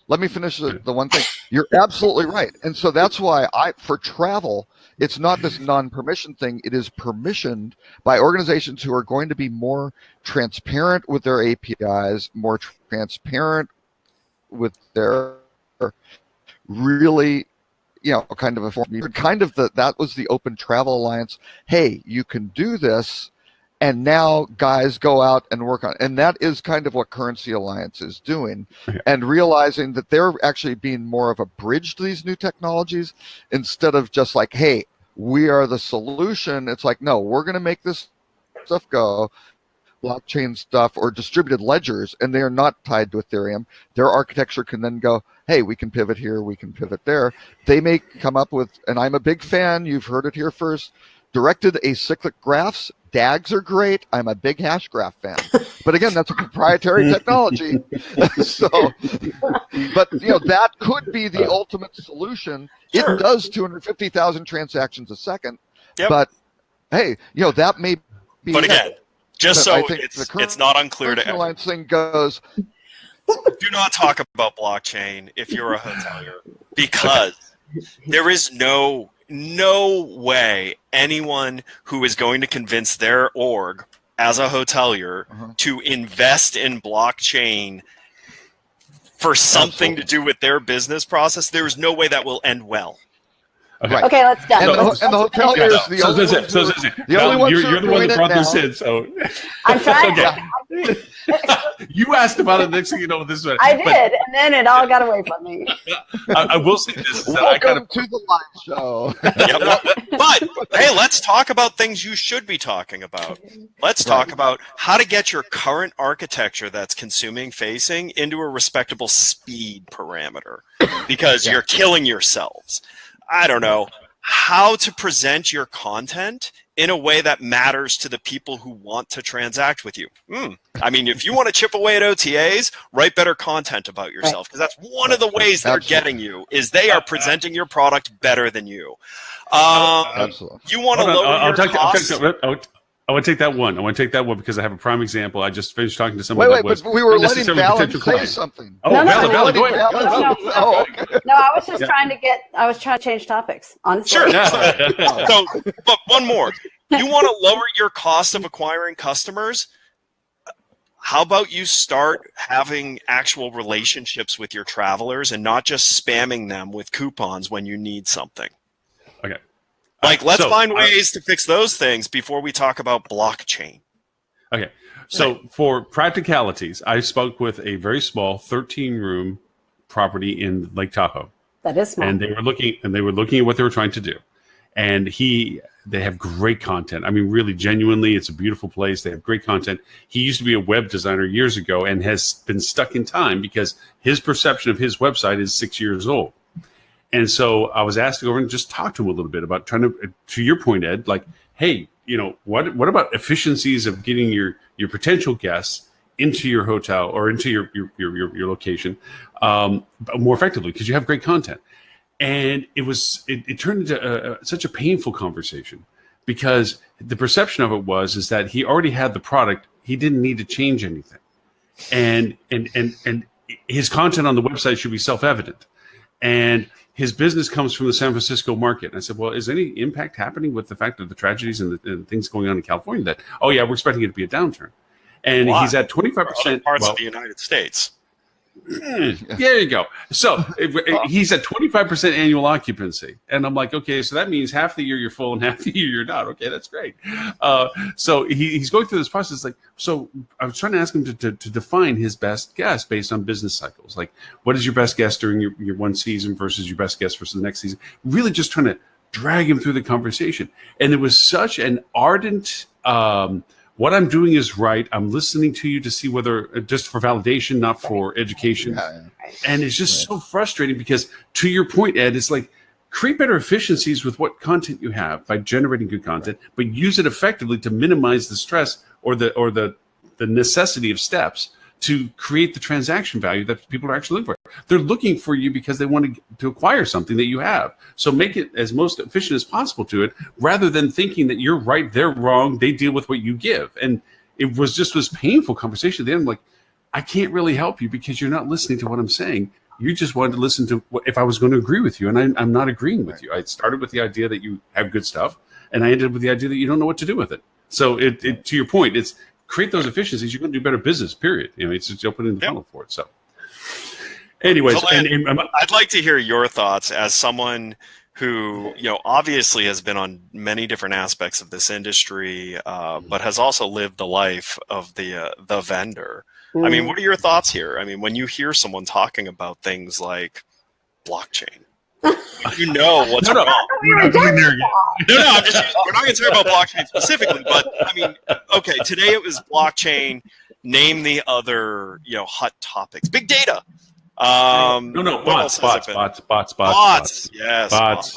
let me finish the one thing. You're absolutely right. And so that's why for travel, it's not this non-permission thing. It is permissioned by organizations who are going to be more transparent with their APIs, more transparent with their really, kind of that was the Open Travel Alliance. Hey, you can do this. And now guys go out and work on it. And that is kind of what Currency Alliance is doing, and realizing that they're actually being more of a bridge to these new technologies instead of just like, hey, we are the solution. It's like, no, we're going to make this stuff go, blockchain stuff or distributed ledgers, and they are not tied to Ethereum. Their architecture can then go, hey, we can pivot here, we can pivot there. They may come up with, and I'm a big fan, you've heard it here first, directed acyclic graphs. DAGs are great. I'm a big hash graph fan. But again, that's a proprietary technology. So, but that could be the ultimate solution. Sure. It does 250,000 transactions a second. Yep. But hey, that may be. But again, just so it's not unclear to everyone. Thing goes. Do not talk about blockchain if you're a hotelier, because there is no way anyone who is going to convince their org as a hotelier to invest in blockchain for something to do with their business process, there's no way that will end well. Okay, okay, let's done. And the hotelier is the only one. You're the one that brought this in, so I'm trying. Okay. You asked about it. Next thing you know, this is what I did, and then it all got away from me. I will say this: welcome to the live show. But hey, let's talk about things you should be talking about. Let's talk about how to get your current architecture that's consuming facing into a respectable speed parameter, because you're killing yourselves. I don't know how to present your content in a way that matters to the people who want to transact with you. I mean, if you want to chip away at OTAs, write better content about yourself, because that's one of the ways they're getting you, is they are presenting your product better than you. Absolutely. You want to lower your costs. I want to take that one. Because I have a prime example. I just finished talking to somebody that was but we were letting Valyn say something. Oh, Valyn, go ahead. No, I was just trying to change topics, honestly. Sure. So, but one more. You want to lower your cost of acquiring customers? How about you start having actual relationships with your travelers and not just spamming them with coupons when you need something? Okay. Let's find ways to fix those things before we talk about blockchain. Okay. So for practicalities, I spoke with a very small 13-room property in Lake Tahoe. That is small. And they were looking at what they were trying to do. And they have great content. I mean, really, genuinely, it's a beautiful place. They have great content. He used to be a web designer years ago and has been stuck in time because his perception of his website is 6 years old. And so I was asked to go over and just talk to him a little bit about trying to your point, Ed, like, hey, what about efficiencies of getting your potential guests into your hotel or into your location more effectively, because you have great content. And it turned into such a painful conversation, because the perception of it is that he already had the product. He didn't need to change anything. And his content on the website should be self-evident. And his business comes from the San Francisco market. And I said, well, is any impact happening with the fact of the tragedies and the things going on in California that, we're expecting it to be a downturn? And he's at 25%. Parts of the United States. There you go. So he's at 25% annual occupancy. And I'm like, okay, so that means half the year you're full and half the year you're not. Okay, that's great. So he's going through this process. Like, so I was trying to ask him to define his best guess based on business cycles. Like, what is your best guess during your one season versus your best guess versus the next season? Really just trying to drag him through the conversation. And it was such an ardent what I'm doing is right. I'm listening to you to see whether, just for validation, not for education. And it's just so frustrating because, to your point, Ed, it's like, create better efficiencies with what content you have by generating good content, but use it effectively to minimize the stress or the necessity of steps to create the transaction value that people are actually looking for. They're looking for you because they want to acquire something that you have. So make it as most efficient as possible to it, rather than thinking that you're right, they're wrong, they deal with what you give. And it was just this painful conversation at the end. I'm like, I can't really help you because you're not listening to what I'm saying. You just wanted to listen to what, if I was going to agree with you, and I'm not agreeing with you. I started with the idea that you have good stuff, and I ended with the idea that you don't know what to do with it. So it to your point, it's create those efficiencies. You're going to do better business, period. It's just opening the funnel for it. So anyways, I'd like to hear your thoughts as someone who, obviously has been on many different aspects of this industry, but has also lived the life of the vendor. I mean, what are your thoughts here? I mean, when you hear someone talking about things like blockchain, you know what's wrong. I'm just, we're not going to talk about blockchain specifically, but I mean, okay, today it was blockchain. Name the other, hot topics. Big data. Bots. Yes. Bots.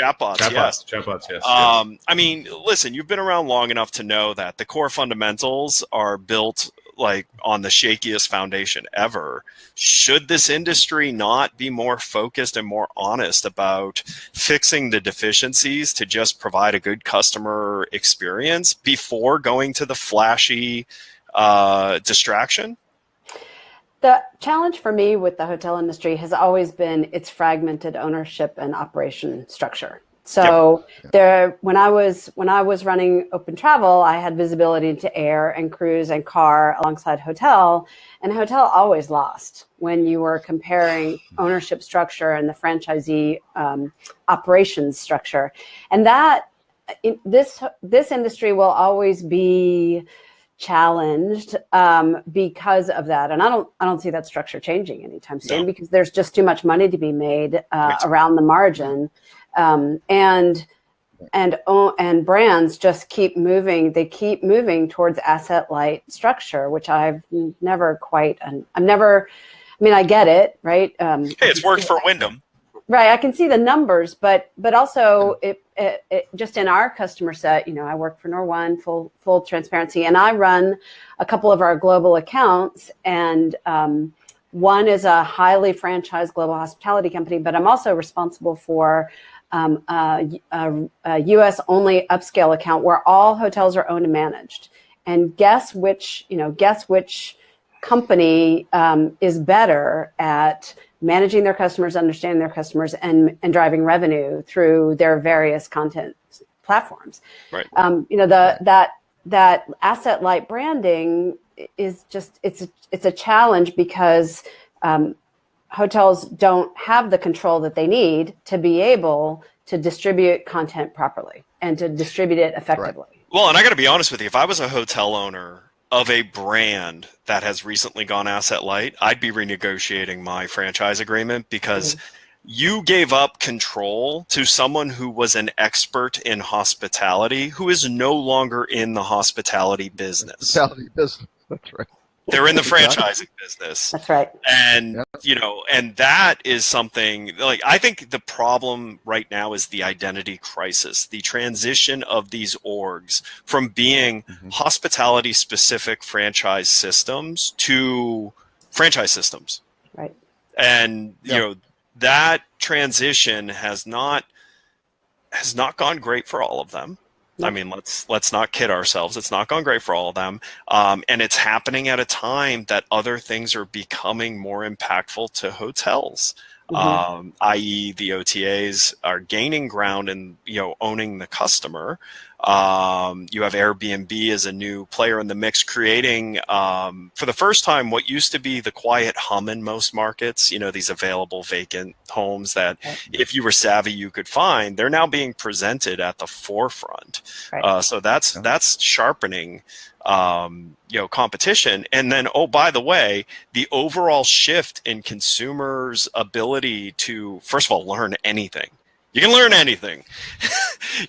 Chatbots, yes. I mean, listen, you've been around long enough to know that the core fundamentals are built like on the shakiest foundation ever. Should this industry not be more focused and more honest about fixing the deficiencies to just provide a good customer experience before going to the flashy distraction? The challenge for me with the hotel industry has always been its fragmented ownership and operation structure. So when I was running open travel, I had visibility into air and cruise and car alongside hotel, and hotel always lost when you were comparing ownership structure and the franchisee operations structure. And that this industry will always be challenged because of that, and I don't see that structure changing anytime soon, because there's just too much money to be made around the margin, and brands just keep moving. They keep moving towards asset light structure, which I've never quite. I mean, I get it, right? Hey, it's worked for Wyndham. Right, I can see the numbers, but also it just in our customer set, I work for Nor1, full transparency, and I run a couple of our global accounts, and one is a highly franchised global hospitality company, but I'm also responsible for a U.S. only upscale account where all hotels are owned and managed. And guess which company is better at managing their customers, understanding their customers, and driving revenue through their various content platforms. Right. That asset light branding is just it's a challenge because hotels don't have the control that they need to be able to distribute content properly and to distribute it effectively. Right. Well, and I got to be honest with you, if I was a hotel owner of a brand that has recently gone asset light, I'd be renegotiating my franchise agreement, because you gave up control to someone who was an expert in hospitality, who is no longer in the hospitality business. Hospitality business, that's right. They're in the franchising business. That's right. And, and that is something like, I think the problem right now is the identity crisis, the transition of these orgs from being hospitality specific franchise systems to franchise systems. Right. And, that transition has not gone great for all of them. I mean, let's not kid ourselves. It's not gone great for all of them. And it's happening at a time that other things are becoming more impactful to hotels, i.e. the OTAs are gaining ground and, owning the customer. You have Airbnb as a new player in the mix, creating, for the first time, what used to be the quiet hum in most markets, these available vacant homes that if you were savvy, you could find. They're now being presented at the forefront. Right. So that's sharpening, competition. And then, oh, by the way, the overall shift in consumers' ability to, first of all, learn anything. You can learn anything.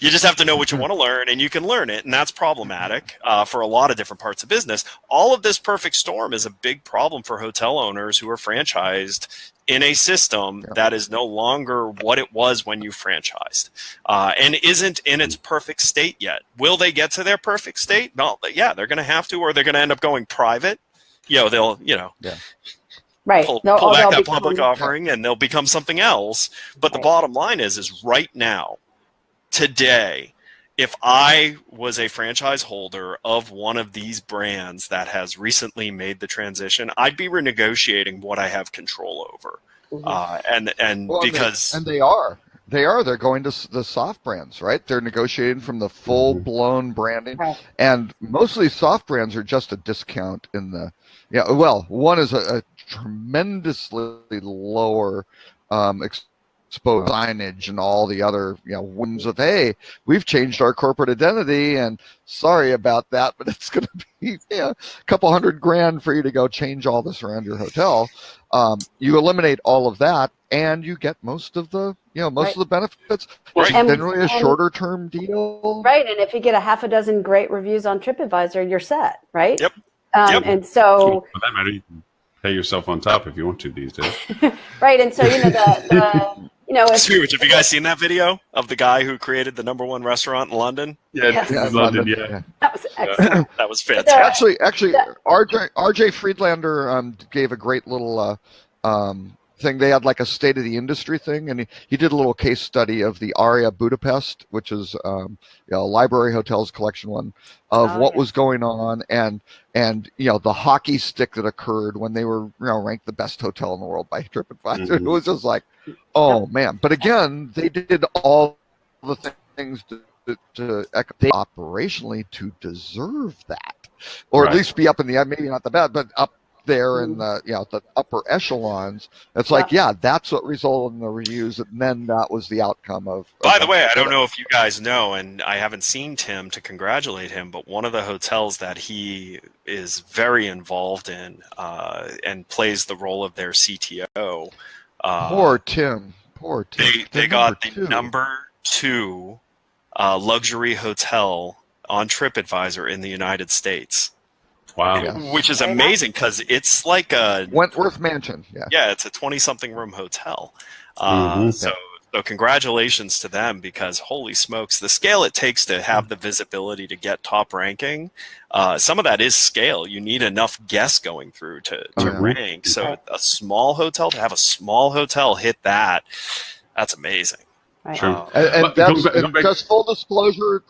You just have to know what you want to learn, and you can learn it. And that's problematic for a lot of different parts of business. All of this perfect storm is a big problem for hotel owners who are franchised in a system that is no longer what it was when you franchised, and isn't in its perfect state yet. Will they get to their perfect state? No, yeah, they're going to have to, or they're going to end up going private they'll Right. pull They'll back that become- public offering and they'll become something else. But the bottom line is right now, today, if I was a franchise holder of one of these brands that has recently made the transition, I'd be renegotiating what I have control over. Because they're going to the soft brands, right? They're negotiating from the full blown branding, and most of these soft brands are just a discount in the one is a tremendously lower exposed signage and all the other whims of, hey, we've changed our corporate identity and sorry about that, but it's going to be a couple $100,000 for you to go change all this around your hotel. You eliminate all of that and you get most of the of the benefits. It's generally a shorter term deal, right? And if you get a half a dozen great reviews on TripAdvisor, you're set, right? Yep. And so for that matter, you can pay yourself on top if you want to these days. right. And so Scrooge, have you guys seen that video of the guy who created the #1 restaurant in London? Yes. London, yeah. That was excellent. That was fantastic. Actually, RJ Friedlander gave a great little thing. They had like a state of the industry thing, and he did a little case study of the Aria Budapest, which is a library hotels collection one of what was going on, and the hockey stick that occurred when they were ranked the best hotel in the world by TripAdvisor. It was just like, oh man! But again, they did all the things to operationally to deserve that, or at least be up in the maybe not the bad, but up there in the the upper echelons. It's like that's what resulted in the reviews, and then that was the outcome of. By the way, I don't know if you guys know, and I haven't seen Tim to congratulate him, but one of the hotels that he is very involved in and plays the role of their CTO. Poor Tim. They got the #2 luxury hotel on TripAdvisor in the United States. Wow. Which is amazing because it's like a Wentworth Mansion. Yeah, it's a 20-something room hotel. So congratulations to them, because holy smokes, the scale it takes to have the visibility to get top ranking, some of that is scale. You need enough guests going through to rank. So a small hotel, to have a small hotel hit that's amazing. Right. Sure. And that's just full disclosure,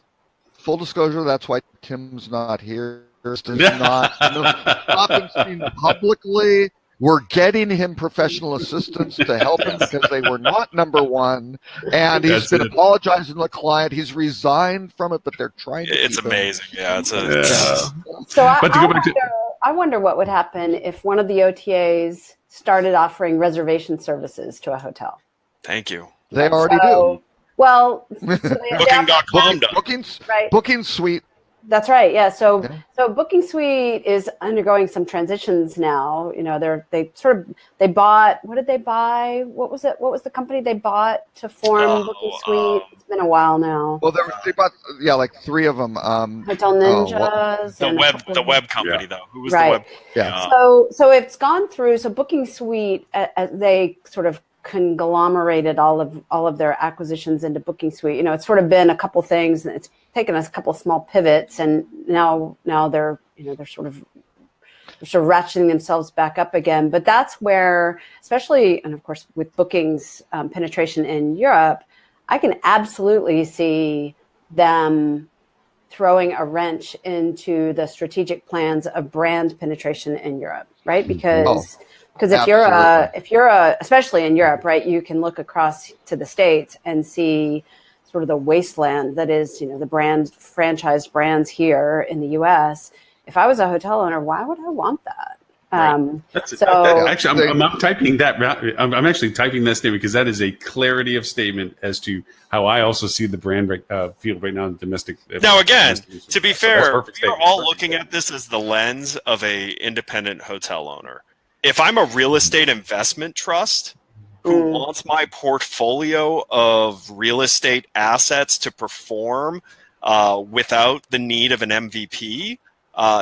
that's why Tim's not here. Is not stopping stream publicly. We're getting him professional assistance to help him because they were not #1, and he's been apologizing to the client. He's resigned from it, but they're trying to. It's amazing. So I wonder what would happen if one of the OTAs started offering reservation services to a hotel. Thank you. They already do. Well, Booking.com does. Booking Suite. That's right. Yeah. So Booking Suite is undergoing some transitions now. They bought. What did they buy? What was it? What was the company they bought to form Booking Suite? It's been a while now. Well, they bought like 3 of them. Hotel Ninjas. The web company though. Who was the web? Yeah. So it's gone through. So Booking Suite, they sort of conglomerated all of their acquisitions into Booking Suite. It's sort of been a couple things, and it's taken us a couple small pivots, and now they're sort of ratcheting themselves back up again. But that's where, especially, and of course with Booking's penetration in Europe, I can absolutely see them throwing a wrench into the strategic plans of brand penetration in Europe, right? Because if you're especially in Europe, right, you can look across to the States and see sort of the wasteland that is, the franchised brands here in the U.S. If I was a hotel owner, why would I want that? Actually, I'm typing that. I'm actually typing that statement because that is a clarity of statement as to how I also see the brand field right now in domestic. Now, again, to be fair, we're all looking at this as the lens of a independent hotel owner. If I'm a real estate investment trust who wants my portfolio of real estate assets to perform without the need of an MVP,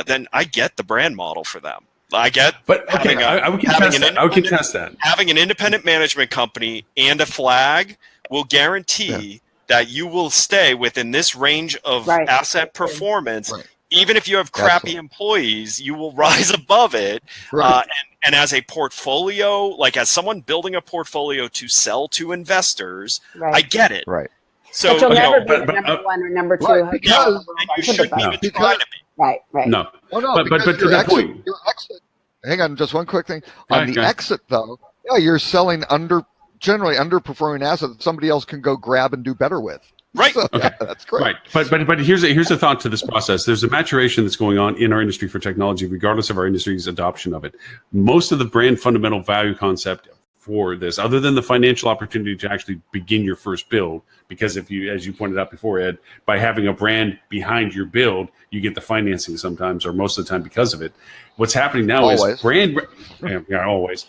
then I get the brand model for them. I get, I would contest that. Having an independent management company and a flag will guarantee that you will stay within this range of asset performance, even if you have crappy employees, you will rise above it. Right. And as a portfolio, like as someone building a portfolio to sell to investors, Right. I get it. Right. So but you'll never be but- the number one or number two. Right, hotel because- in the world and on you shouldn't TripAdvisor. even try to be. Right. No. Well, no, But because to your that exit, point- your exit. Hang on, just one quick thing. Go On ahead, the go ahead. exit, though, yeah, you're selling generally underperforming assets that somebody else can go grab and do better with. Right. So, Okay. yeah, that's great. Right, but here's a thought to this process. There's a maturation that's going on in our industry for technology, regardless of our industry's adoption of it. Most of the brand fundamental value concept for this, other than the financial opportunity to actually begin your first build, because if you, as you pointed out before, Ed, by having a brand behind your build, you get the financing sometimes, or most of the time because of it. What's happening now Always. is brand, always.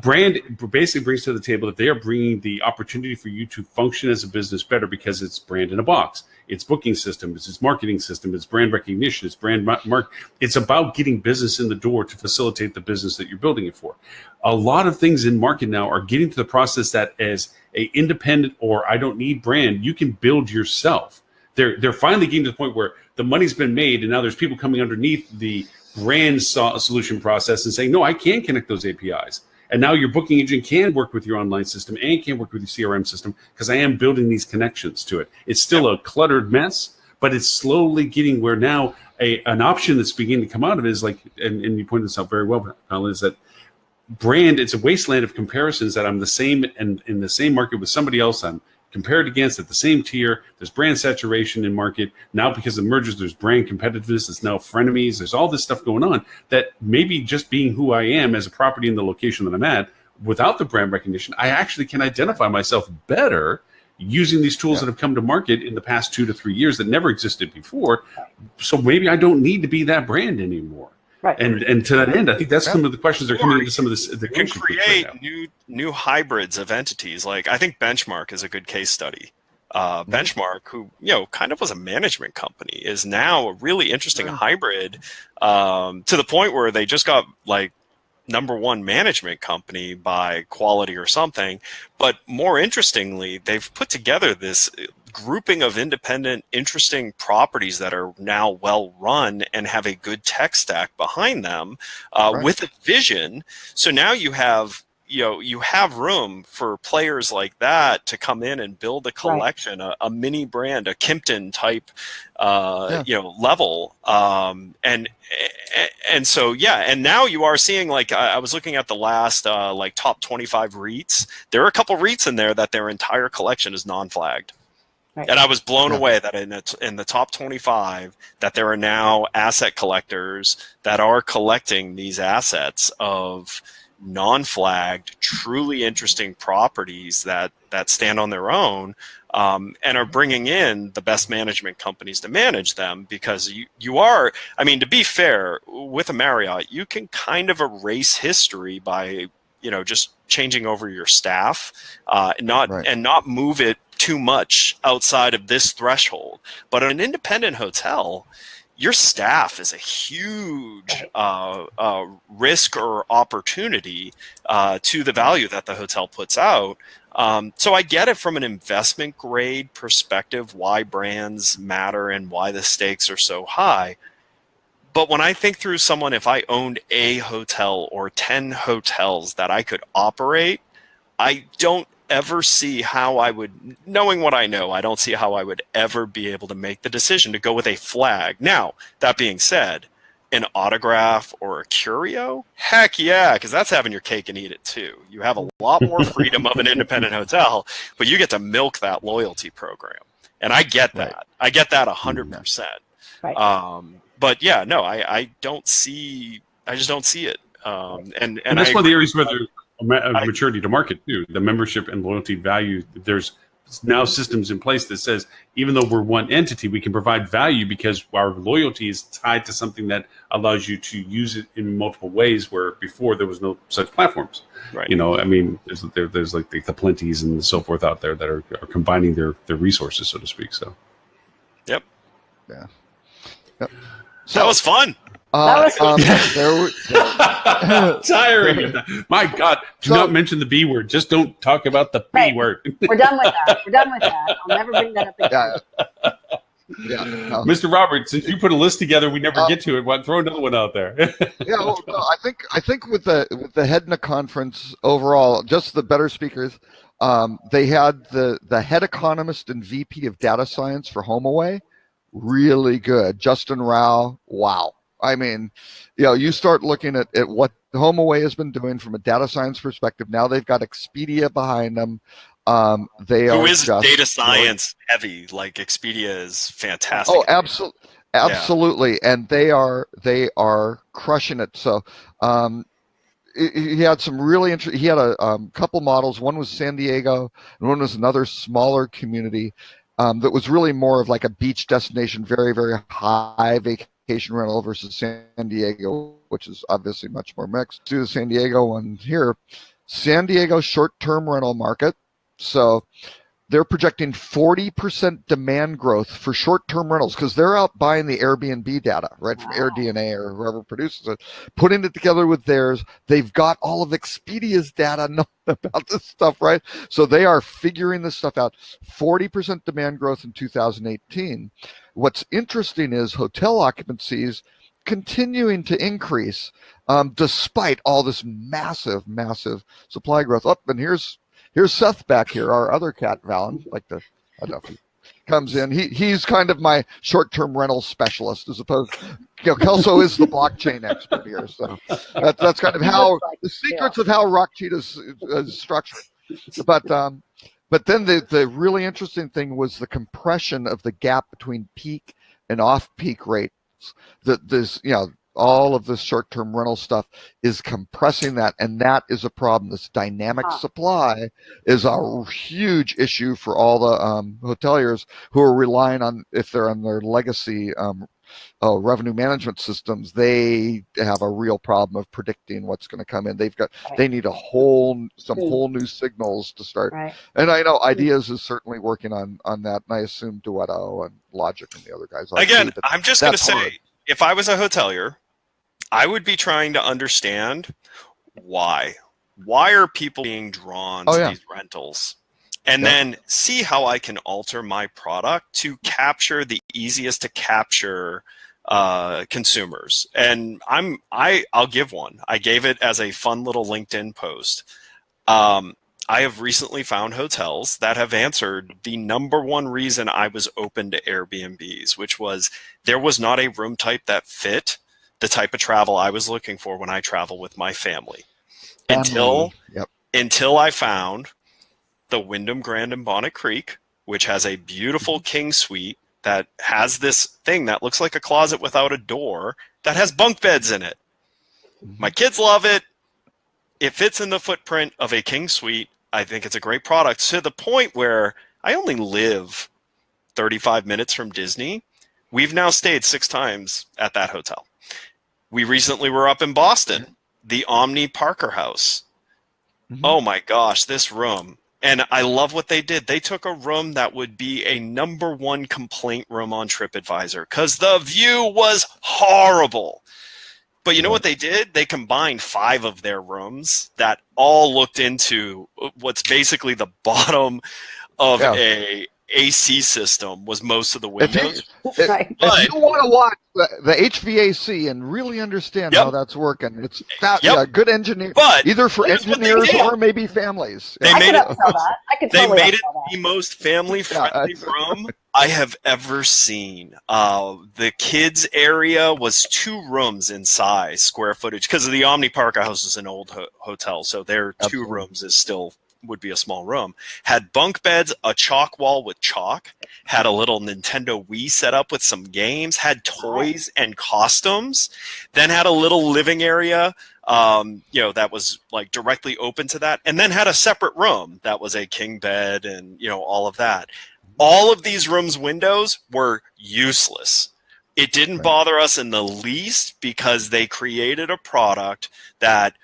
Brand basically brings to the table that they are bringing the opportunity for you to function as a business better because it's brand in a box. It's booking system, it's its marketing system, it's brand recognition, it's brand mark. It's about getting business in the door to facilitate the business that you're building it for. A lot of things in market now are getting to the process that as a independent or I don't need brand, you can build yourself. They're finally getting to the point where the money's been made and now there's people coming underneath the brand solution process and saying, no, I can connect those APIs. And now your booking agent can work with your online system and can work with your CRM system because I am building these connections to it. It's still a cluttered mess, but it's slowly getting where now an option that's beginning to come out of it is like, and you pointed this out very well, Valyn, is that brand, it's a wasteland of comparisons that I'm the same and in the same market with somebody else I'm compared against at the same tier. There's brand saturation in market. Now because of mergers, there's brand competitiveness. It's now frenemies. There's all this stuff going on that maybe just being who I am as a property in the location that I'm at, without the brand recognition, I actually can identify myself better using these tools that have come to market in the past 2 to 3 years that never existed before. So maybe I don't need to be that brand anymore. Right. And to that end, I think that's some of the questions that are coming into some of this. The You can industry groups create right now. new hybrids of entities. Like I think Benchmark is a good case study. Benchmark, who kind of was a management company, is now a really interesting hybrid to the point where they just got like #1 management company by quality or something. But more interestingly, they've put together this grouping of independent, interesting properties that are now well run and have a good tech stack behind them with a vision. So now you have room for players like that to come in and build a collection, a mini brand, a Kimpton type, level. And so, and now you are seeing, like, I was looking at the last, like top 25 REITs. There are a couple REITs in there that their entire collection is non-flagged. Right. And I was blown away that in the top 25 that there are now asset collectors that are collecting these assets of non-flagged, truly interesting properties that stand on their own, and are bringing in the best management companies to manage them, because you are, I mean, to be fair, with a Marriott, you can kind of erase history by just changing over your staff, and not move it too much outside of this threshold. But an independent hotel, your staff is a huge risk or opportunity to the value that the hotel puts out. So I get it from an investment grade perspective, why brands matter and why the stakes are so high. But when I think through someone, if I owned a hotel or 10 hotels that I could operate, I don't ever see how I would, knowing what I know, I don't see how I would ever be able to make the decision to go with a flag. Now, that being said, an Autograph or a Curio, heck yeah, because that's having your cake and eat it too. You have a lot more freedom of an independent hotel, but you get to milk that loyalty program. And I get that. Right. I get that 100%. Right. But yeah, no, I don't see, I just don't see it. And that's one of the areas where there's maturity to market too. The membership and loyalty value. There's now systems in place that says even though we're one entity, we can provide value because our loyalty is tied to something that allows you to use it in multiple ways. Where before there was no such platforms. Right. I mean, there's like the Plenties and so forth out there that are combining their resources, so to speak. So. Yep. Yeah. So that was fun. Tiring of that. My God, do not mention the B word. Just don't talk about the B word. We're done with that. I'll never bring that up again. Yeah, no. Mr. Robert, since you put a list together, we never get to it. Throw another one out there. Yeah, well, no, I think with the Hedna conference overall, just the better speakers, they had the head economist and VP of data science for HomeAway, really good. Justin Rao, wow. I mean, you start looking at what HomeAway has been doing from a data science perspective. Now they've got Expedia behind them. Who is data science heavy? Like Expedia is fantastic. Oh, absolutely, and they are crushing it. So he had some really interesting. He had a couple models. One was San Diego, and one was another smaller community that was really more of like a beach destination, very very high vacation rental versus San Diego, which is obviously much more mixed. Do the San Diego one here. San Diego short-term rental market. So they're projecting 40% demand growth for short-term rentals because they're out buying the Airbnb data, right, from AirDNA or whoever produces it, putting it together with theirs. They've got all of Expedia's data knowing about this stuff, right? So they are figuring this stuff out. 40% demand growth in 2018. What's interesting is hotel occupancies continuing to increase despite all this massive supply growth. And here's Seth back here, our other cat, Valyn. I don't know if he comes in. He's kind of my short-term rental specialist, as opposed, Kelso is the blockchain expert here. So that's kind of how the secrets of how Rock Cheetah is structured. But then the really interesting thing was the compression of the gap between peak and off-peak rates. All of this short-term rental stuff is compressing that, and that is a problem. This dynamic supply is a huge issue for all the hoteliers who are relying on, if they're on their legacy revenue management systems, they have a real problem of predicting what's going to come in. They need whole new signals to start. Right. And I know Ideas is certainly working on that, and I assume Duetto and Logic and the other guys. Again, I'm just going to say, if I was a hotelier, I would be trying to understand why. Why are people being drawn to these rentals? And then see how I can alter my product to capture the easiest to capture consumers. And I'll give one. I gave it as a fun little LinkedIn post. I have recently found hotels that have answered the number one reason I was open to Airbnbs, which was there was not a room type that fit the type of travel I was looking for when I travel with my family. Until I found the Wyndham Grand in Bonnet Creek, which has a beautiful king suite that has this thing that looks like a closet without a door that has bunk beds in it. My kids love it. It fits in the footprint of a king suite. I think it's a great product, to the point where I only live 35 minutes from Disney. We've now stayed 6 times at that hotel. We recently were up in Boston, the Omni Parker House. Oh my gosh, this room. And I love what they did. They took a room that would be a #1 complaint room on TripAdvisor because the view was horrible. But you know what they did? They combined 5 of their rooms that all looked into what's basically the bottom of a AC system was most of the windows. If you want to watch the HVAC and really understand how that's working, it's good engineering, either for engineers or maybe families. They made it the most family-friendly room I have ever seen. The kids area was 2 rooms in size, square footage, because the Omni Parker House is an old hotel, so their 2 rooms is still would be a small room. Had bunk beds, a chalk wall with chalk, had a little Nintendo Wii set up with some games, had toys and costumes, then had a little living area that was like directly open to that, and then had a separate room that was a king bed and all of that. All of these rooms' windows were useless. It didn't bother us in the least because they created a product that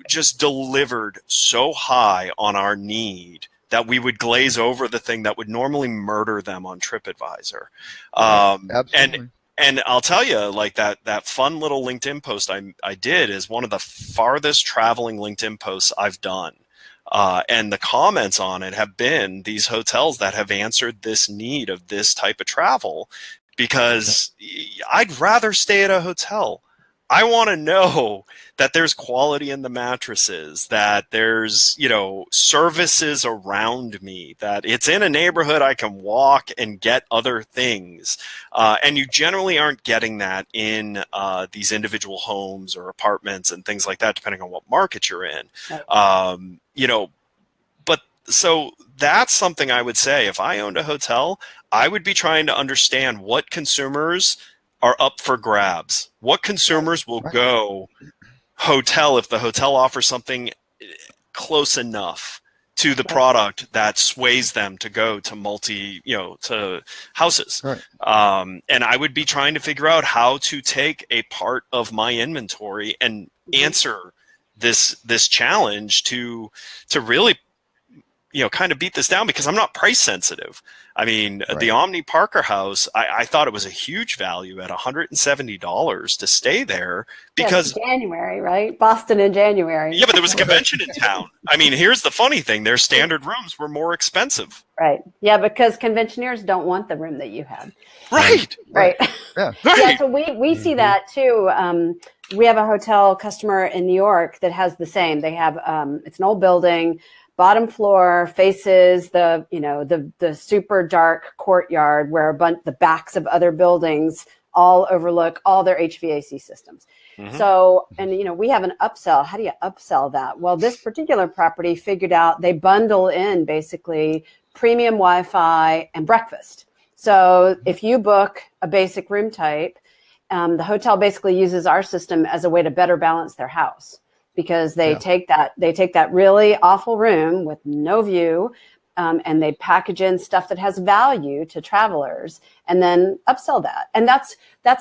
just delivered so high on our need that we would glaze over the thing that would normally murder them on TripAdvisor. Absolutely. And I'll tell you, like that fun little LinkedIn post I did is one of the farthest traveling LinkedIn posts I've done. And the comments on it have been these hotels that have answered this need of this type of travel, because I'd rather stay at a hotel. I want to know that there's quality in the mattresses, that there's, services around me, that it's in a neighborhood I can walk and get other things. And you generally aren't getting that in these individual homes or apartments and things like that, depending on what market you're in. But so that's something I would say. If I owned a hotel, I would be trying to understand what consumers are up for grabs. What consumers will go hotel if the hotel offers something close enough to the product that sways them to go to to houses. Right. And I would be trying to figure out how to take a part of my inventory and answer this challenge to really kind of beat this down, because I'm not price sensitive. I mean, the Omni Parker House, I thought it was a huge value at $170 to stay there, because January, right? Boston in January. Yeah, but there was a convention in town. I mean, here's the funny thing: their standard rooms were more expensive. Right. Yeah, because conventioneers don't want the room that you had. Right. Right. Yeah. Yeah. So we see that too. We have a hotel customer in New York that has the same. They have it's an old building. Bottom floor faces the super dark courtyard where the backs of other buildings all overlook all their HVAC systems. Mm-hmm. So, and we have an upsell. How do you upsell that? Well, this particular property figured out they bundle in basically premium Wi-Fi and breakfast. So if you book a basic room type, the hotel basically uses our system as a way to better balance their house. Because they take that really awful room with no view, and they package in stuff that has value to travelers, and then upsell that. And that's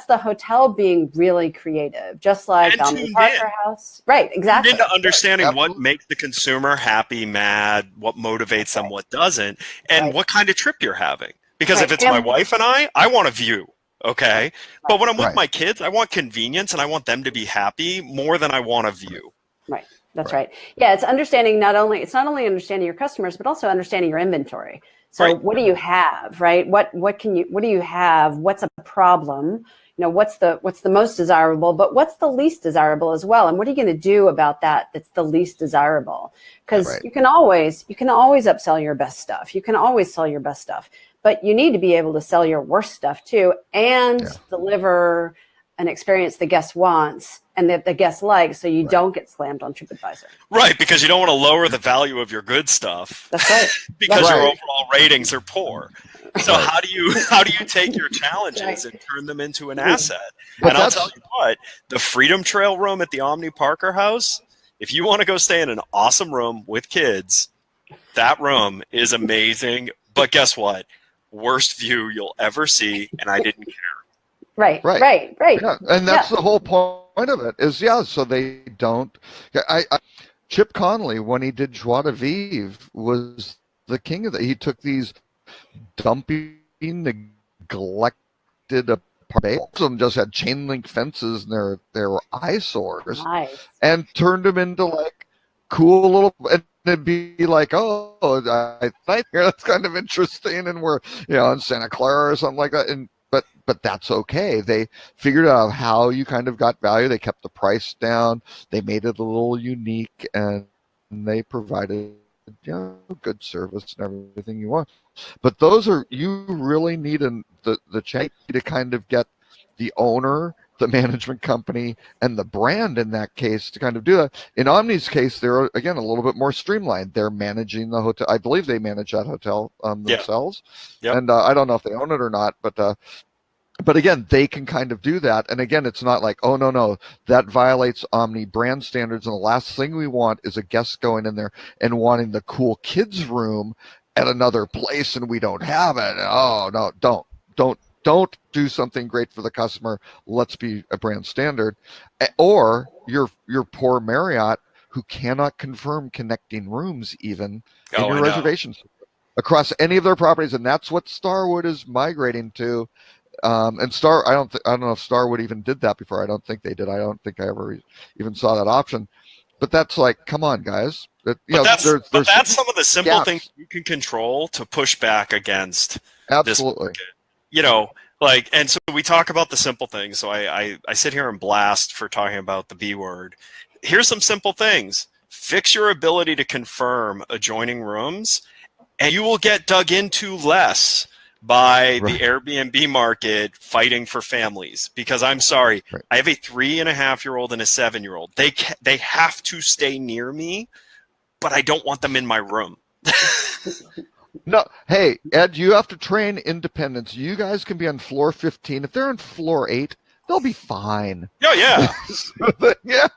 the hotel being really creative, just like on the Parker House. Right, exactly. Into understanding what makes the consumer happy, mad, what motivates them, what doesn't, and what kind of trip you're having. Because if it's my wife and I want a view. Okay. But when I'm with my kids, I want convenience and I want them to be happy more than I want a view. Right. That's right. Yeah, it's understanding not only understanding your customers, but also understanding your inventory. So what do you have, right? What do you have? What's a problem? What's the most desirable, but what's the least desirable as well? And what are you going to do about that that's the least desirable? Because you can always upsell your best stuff. You can always sell your best stuff, but you need to be able to sell your worst stuff too, and deliver an experience the guest wants and that the guest likes, so you don't get slammed on TripAdvisor. Right, because you don't want to lower the value of your good stuff. That's right. Because your overall ratings are poor. So how do you take your challenges and turn them into an asset? And I'll tell you what, the Freedom Trail room at the Omni Parker House, if you want to go stay in an awesome room with kids, that room is amazing. But guess what? Worst view you'll ever see, and I didn't care. Right. Yeah. And that's the whole point of it is, so they don't. Chip Conley, when he did Joie de Vivre, was the king of that. He took these dumpy, neglected apartments, some of them just had chain link fences and they were eyesores, and turned them into like cool little. And it'd be like, I think that's kind of interesting, and we're in Santa Clara or something like that, and. But that's okay. They figured out how you kind of got value. They kept the price down. They made it a little unique, and they provided good service and everything you want. But you really need the check to kind of get the owner, the management company, and the brand in that case to kind of do that. In Omni's case, they're again a little bit more streamlined. They're managing the hotel. I believe they manage that hotel themselves. Yep. And I don't know if they own it or not, but again, they can kind of do that. And again, it's not like, oh, no, that violates Omni brand standards. And the last thing we want is a guest going in there and wanting the cool kids room at another place and we don't have it. Oh, no, don't do something great for the customer. Let's be a brand standard. Or your poor Marriott who cannot confirm connecting rooms even in your reservations across any of their properties. And that's what Starwood is migrating to. And I don't know if Starwood even did that before. I don't think they did. I don't think I ever even saw that option. but that's like, come on, guys. But that's some of the simple things you can control to push back against absolutely. This market. Like, and so we talk about the simple things. So I sit here and blast for talking about the B word. Here's some simple things. Fix your ability to confirm adjoining rooms, and you will get dug into less by the Airbnb market fighting for families. Because I'm sorry, I have a 3.5-year-old and a 7-year-old. They have to stay near me, but I don't want them in my room. No, hey, Ed, you have to train independence. You guys can be on floor 15. If they're on floor 8, they'll be fine. Oh, yeah. Yeah.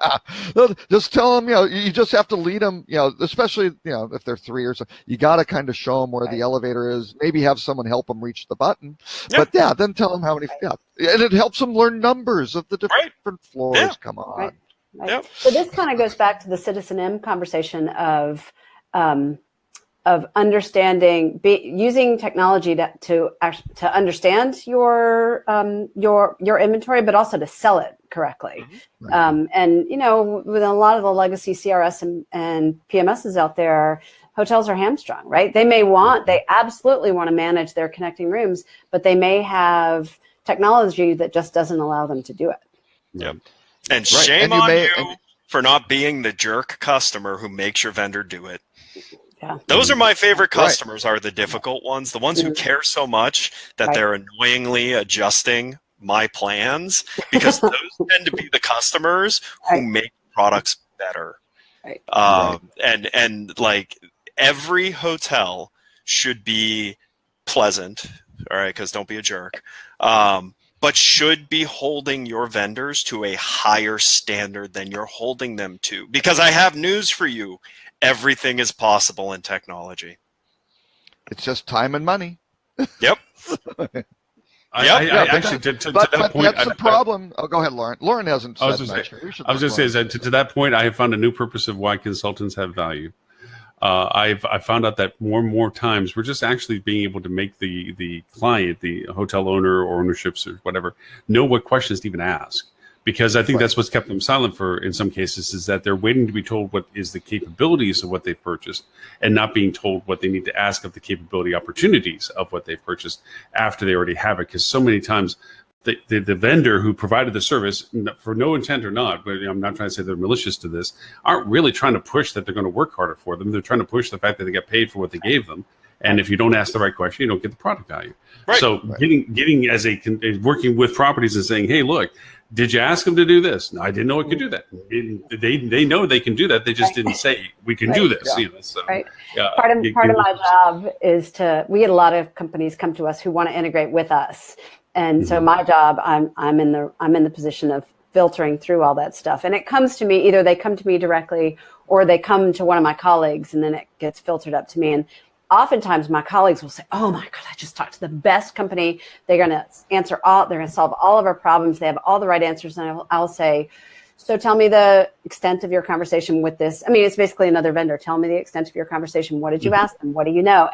Just tell them, you just have to lead them, especially, if they're 3 or so. You got to kind of show them where the elevator is, maybe have someone help them reach the button. Yeah. But then tell them how many, and it helps them learn numbers of the different floors. Yeah. Come on. Right. Yep. So this kind of goes back to the Citizen M conversation of understanding, using technology to understand your inventory, but also to sell it correctly. Mm-hmm. And with a lot of the legacy CRS and PMSs out there, hotels are hamstrung, right? They absolutely want to manage their connecting rooms, but they may have technology that just doesn't allow them to do it. Yep. And shame on you for not being the jerk customer who makes your vendor do it. Yeah. Those are my favorite customers, are the difficult ones, the ones who care so much that they're annoyingly adjusting my plans, because those tend to be the customers who make products better. Right. And like, every hotel should be pleasant, all right, because don't be a jerk, but should be holding your vendors to a higher standard than you're holding them to. Because I have news for you. Everything is possible in technology. It's just time and money. Yep. Actually, to that point, that's the problem. Go ahead, Lauren. Lauren hasn't said much. I was going to say that to that point, I have found a new purpose of why consultants have value. I've found out that more and more times we're just actually being able to make the client, the hotel owner or ownerships or whatever, know what questions to even ask. Because I think that's what's kept them silent for, in some cases, is that they're waiting to be told what is the capabilities of what they've purchased, and not being told what they need to ask of the capability opportunities of what they've purchased after they already have it. Because so many times the vendor who provided the service, for no intent or not, but I'm not trying to say they're malicious to this, aren't really trying to push that they're going to work harder for them. They're trying to push the fact that they get paid for what they gave them. And if you don't ask the right question, you don't get the product value. Right. So getting as working with properties and saying, hey, look, did you ask them to do this? No, I didn't know it could do that. They know they can do that. They just didn't say we can do this. Yeah. So, part of my job is we get a lot of companies come to us who want to integrate with us. And so my job, I'm in the position of filtering through all that stuff. And it comes to me, either they come to me directly or they come to one of my colleagues, and then it gets filtered up to me. And oftentimes my colleagues will say, oh my God, I just talked to the best company. They're going to they're going to solve all of our problems. They have all the right answers. And I'll say, so tell me the extent of your conversation with this. I mean, it's basically another vendor. Tell me the extent of your conversation. What did you ask them? What do you know?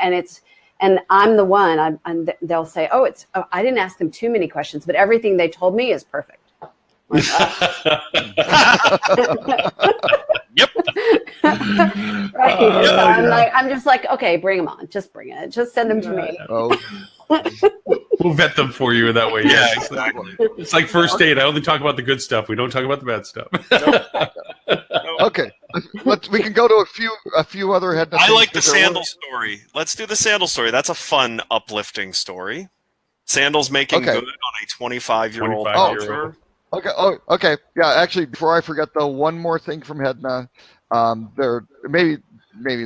And I'm the one, and they'll say, I didn't ask them too many questions, but everything they told me is perfect. Like, Yep. Right. So I'm just like, okay, bring them on. Just bring it. Just send them to me. We'll vet them for you that way. Yeah, exactly. It's like first date. I only talk about the good stuff. We don't talk about the bad stuff. Okay. We can go to a few other head. I like the Sandels story. Let's do the Sandels story. That's a fun, uplifting story. Sandels making good on a 25-year-old voucher. Okay. Oh, okay. Yeah. Actually, before I forget, though, one more thing from Hedna. There, maybe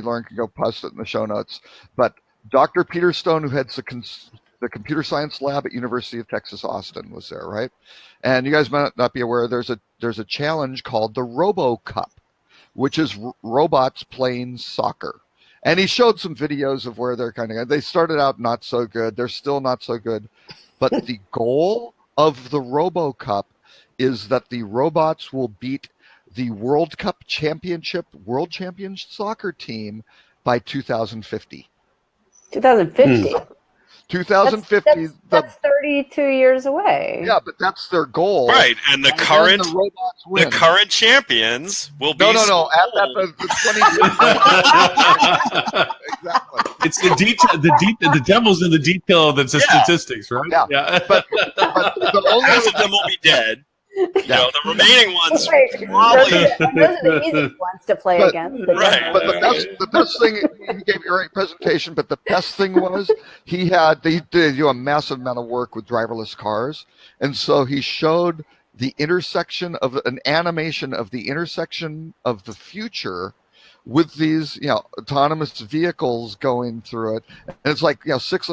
Lauren can go post it in the show notes. But Dr. Peter Stone, who heads the computer science lab at University of Texas Austin, was there, right? And you guys might not be aware. There's a challenge called the Robo Cup, which is robots playing soccer. And he showed some videos of where they started out not so good. They're still not so good. But the goal of the Robo Cup is that the robots will beat the World champion soccer team by 2050. 2050? 2050. That's 32 years away. Yeah, but that's their goal. Right, and the current the robots win. the current champions will be No. At old. the 2050. Exactly. It's the detail. The devil's in the detail of the statistics, right? Yeah. But the only Half of them will be dead. You know, the remaining ones Right. probably. Those are the easy ones to play against. Right. But the best thing, he gave a great presentation, but the best thing was they did a massive amount of work with driverless cars. And so he showed the intersection of an animation of the intersection of the future with these, autonomous vehicles going through it. And it's like, six,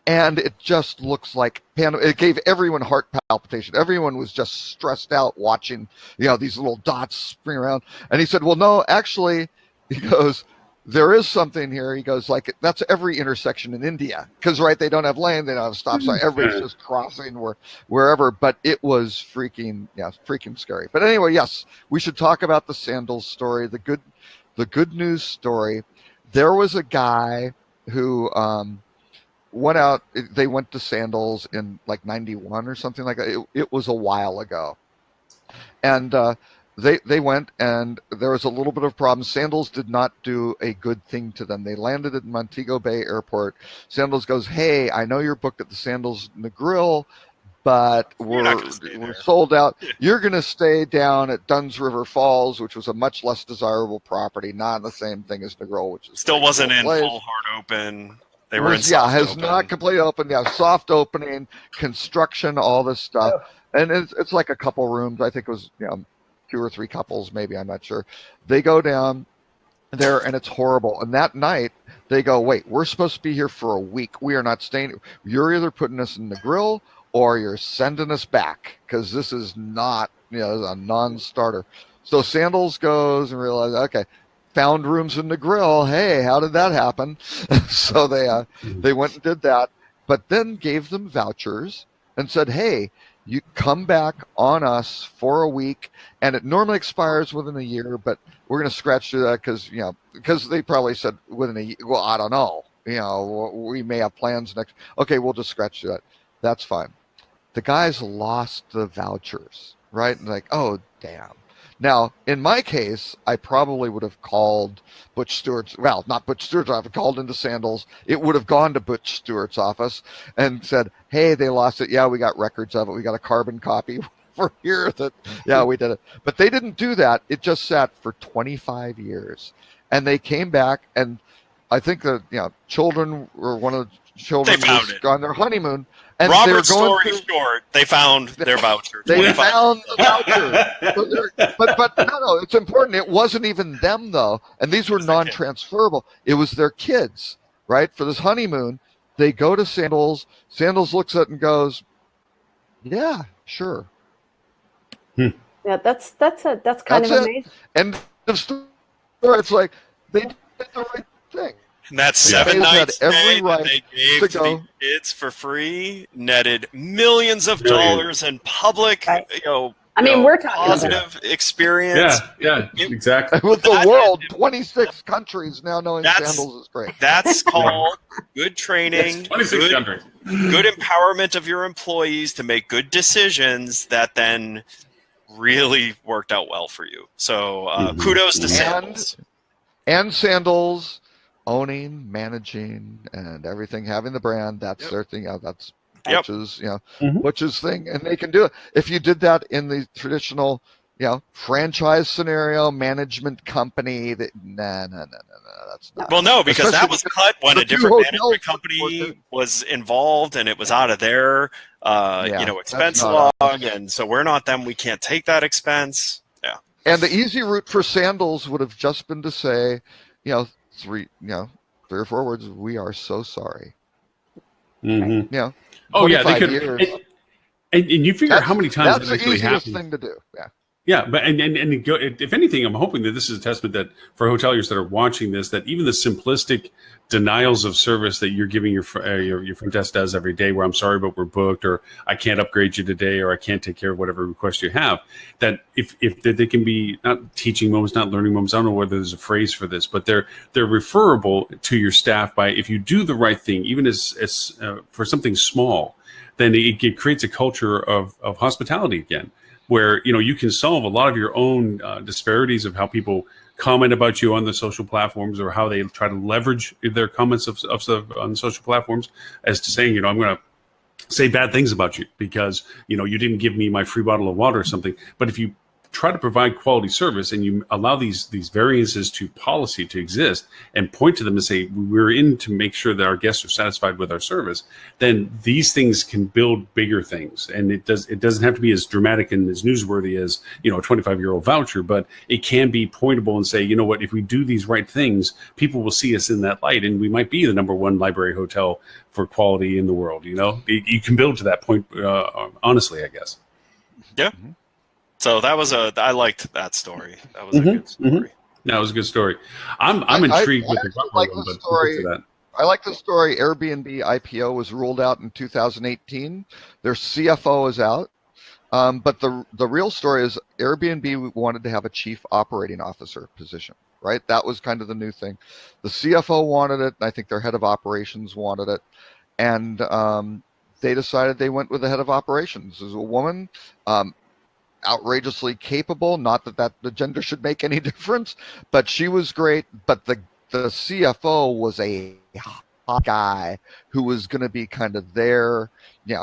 and it just looks like it gave everyone heart palpitation. Everyone was just stressed out watching, these little dots spring around. And he said, well, no, actually, he goes, there is something here. He goes, like, that's every intersection in India. Because, right, they don't have lane, they don't have stop sign. Everybody's just crossing wherever. But it was freaking scary. But anyway, yes, we should talk about the Sandels story, the good news story. There was a guy who went out. They went to Sandels in like 91 or something like that. It was a while ago. And they went, and there was a little bit of problem. Sandels did not do a good thing to them. They landed at Montego Bay Airport. Sandels goes, hey, I know you're booked at the Sandels Negril, but we're sold out. You're going to stay down at Dunn's River Falls, which was a much less desirable property, not the same thing as Negril, which is still wasn't in full hard open. They were in not completely open. Yeah, soft opening, construction, all this stuff. Oh. And it's like a couple rooms. I think it was 2 or 3 couples, maybe, I'm not sure. They go down there, and it's horrible. And that night, they go, wait, we're supposed to be here for a week. We are not staying. You're either putting us in the grill or you're sending us back, because this is not, a non-starter. So Sandels goes and realizes, okay, found rooms in the grill. Hey, how did that happen? So they went and did that, but then gave them vouchers and said, hey, you come back on us for a week, and it normally expires within a year, but we're going to scratch through that because they probably said within a year. Well, I don't know. We may have plans next. Okay, we'll just scratch through that. That's fine. The guys lost the vouchers, right? And like, oh, damn. Now, in my case, I probably would have called Butch Stewart's, well, not Butch Stewart's office, called into Sandels. It would have gone to Butch Stewart's office and said, hey, they lost it. Yeah, we got records of it. We got a carbon copy for here that, yeah, we did it. But they didn't do that. It just sat for 25 years. And they came back, and I think the children, or one of the children was on their honeymoon. And Robert's story short, they found their voucher. They found the voucher. but no, it's important. It wasn't even them, though. And these were non-transferable. It was their kids, right? For this honeymoon, they go to Sandels. Sandels looks at it and goes, yeah, sure. Yeah, that's kind of amazing. And the story, it's like, they did the right thing. And that 7 nights stay that they gave to the kids for free netted millions of dollars in public, we're talking positive experience. Yeah, exactly. With the world, 26 countries now knowing Sandels is great. That's called good training, 26 countries. Good empowerment of your employees to make good decisions that then really worked out well for you. So kudos to Sandels. And Sandels owning, managing, and everything, having the brand, that's their thing. That's Butch's, Butch's thing, and they can do it. If you did that in the traditional, franchise scenario, management company, that's not. Well, no, because that was cut when a different management company was involved, and it was out of their, expense log, and so we're not them. We can't take that expense. Yeah. And the easy route for Sandels would have just been to say, 3 or 4 words, we are so sorry. Mm-hmm. Oh yeah, they could. And you figure how many times that's the easiest thing to do. Yeah. Yeah, but if anything, I'm hoping that this is a testament that for hoteliers that are watching this, that even the simplistic denials of service that you're giving your front desk does every day, where I'm sorry but we're booked, or I can't upgrade you today, or I can't take care of whatever request you have, that if that they can be not teaching moments, not learning moments. I don't know whether there's a phrase for this, but they're referable to your staff by, if you do the right thing, even as for something small, then it creates a culture of hospitality again, where you can solve a lot of your own disparities of how people comment about you on the social platforms, or how they try to leverage their comments of on the social platforms as to saying, I'm going to say bad things about you because you didn't give me my free bottle of water or something. But if you try to provide quality service and you allow these variances to policy to exist and point to them and say, we're in to make sure that our guests are satisfied with our service, then these things can build bigger things. And it doesn't have to be as dramatic and as newsworthy as a 25-year-old voucher, but it can be pointable and say, what, if we do these right things, people will see us in that light, and we might be the #1 library hotel for quality in the world. You can build to that point, honestly, I guess. Yeah. So I liked that story. That was a good story. That was a good story. I'm intrigued with the like one, the but story. we'll get to that. I like the story. Airbnb IPO was ruled out in 2018. Their CFO is out. But the real story is Airbnb wanted to have a chief operating officer position, right? That was kind of the new thing. The CFO wanted it, and I think their head of operations wanted it. And they decided they went with the head of operations. As a woman, outrageously capable, not that the gender should make any difference, but she was great. But the CFO was a hot guy who was going to be kind of there.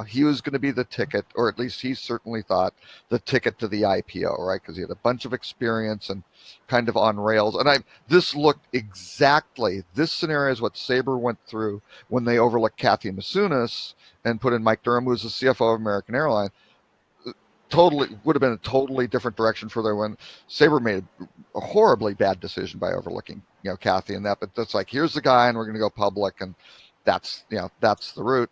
He was going to be the ticket, or at least he certainly thought the ticket to the IPO, right? Because he had a bunch of experience and kind of on rails. And this looked exactly, this scenario is what Sabre went through when they overlooked Kathy Masunas and put in Mike Durham, who was the CFO of American Airlines. Totally would have been a totally different direction for their when Sabre made a horribly bad decision by overlooking Kathy and that. But that's like, here's the guy, and we're going to go public, and that's that's the route.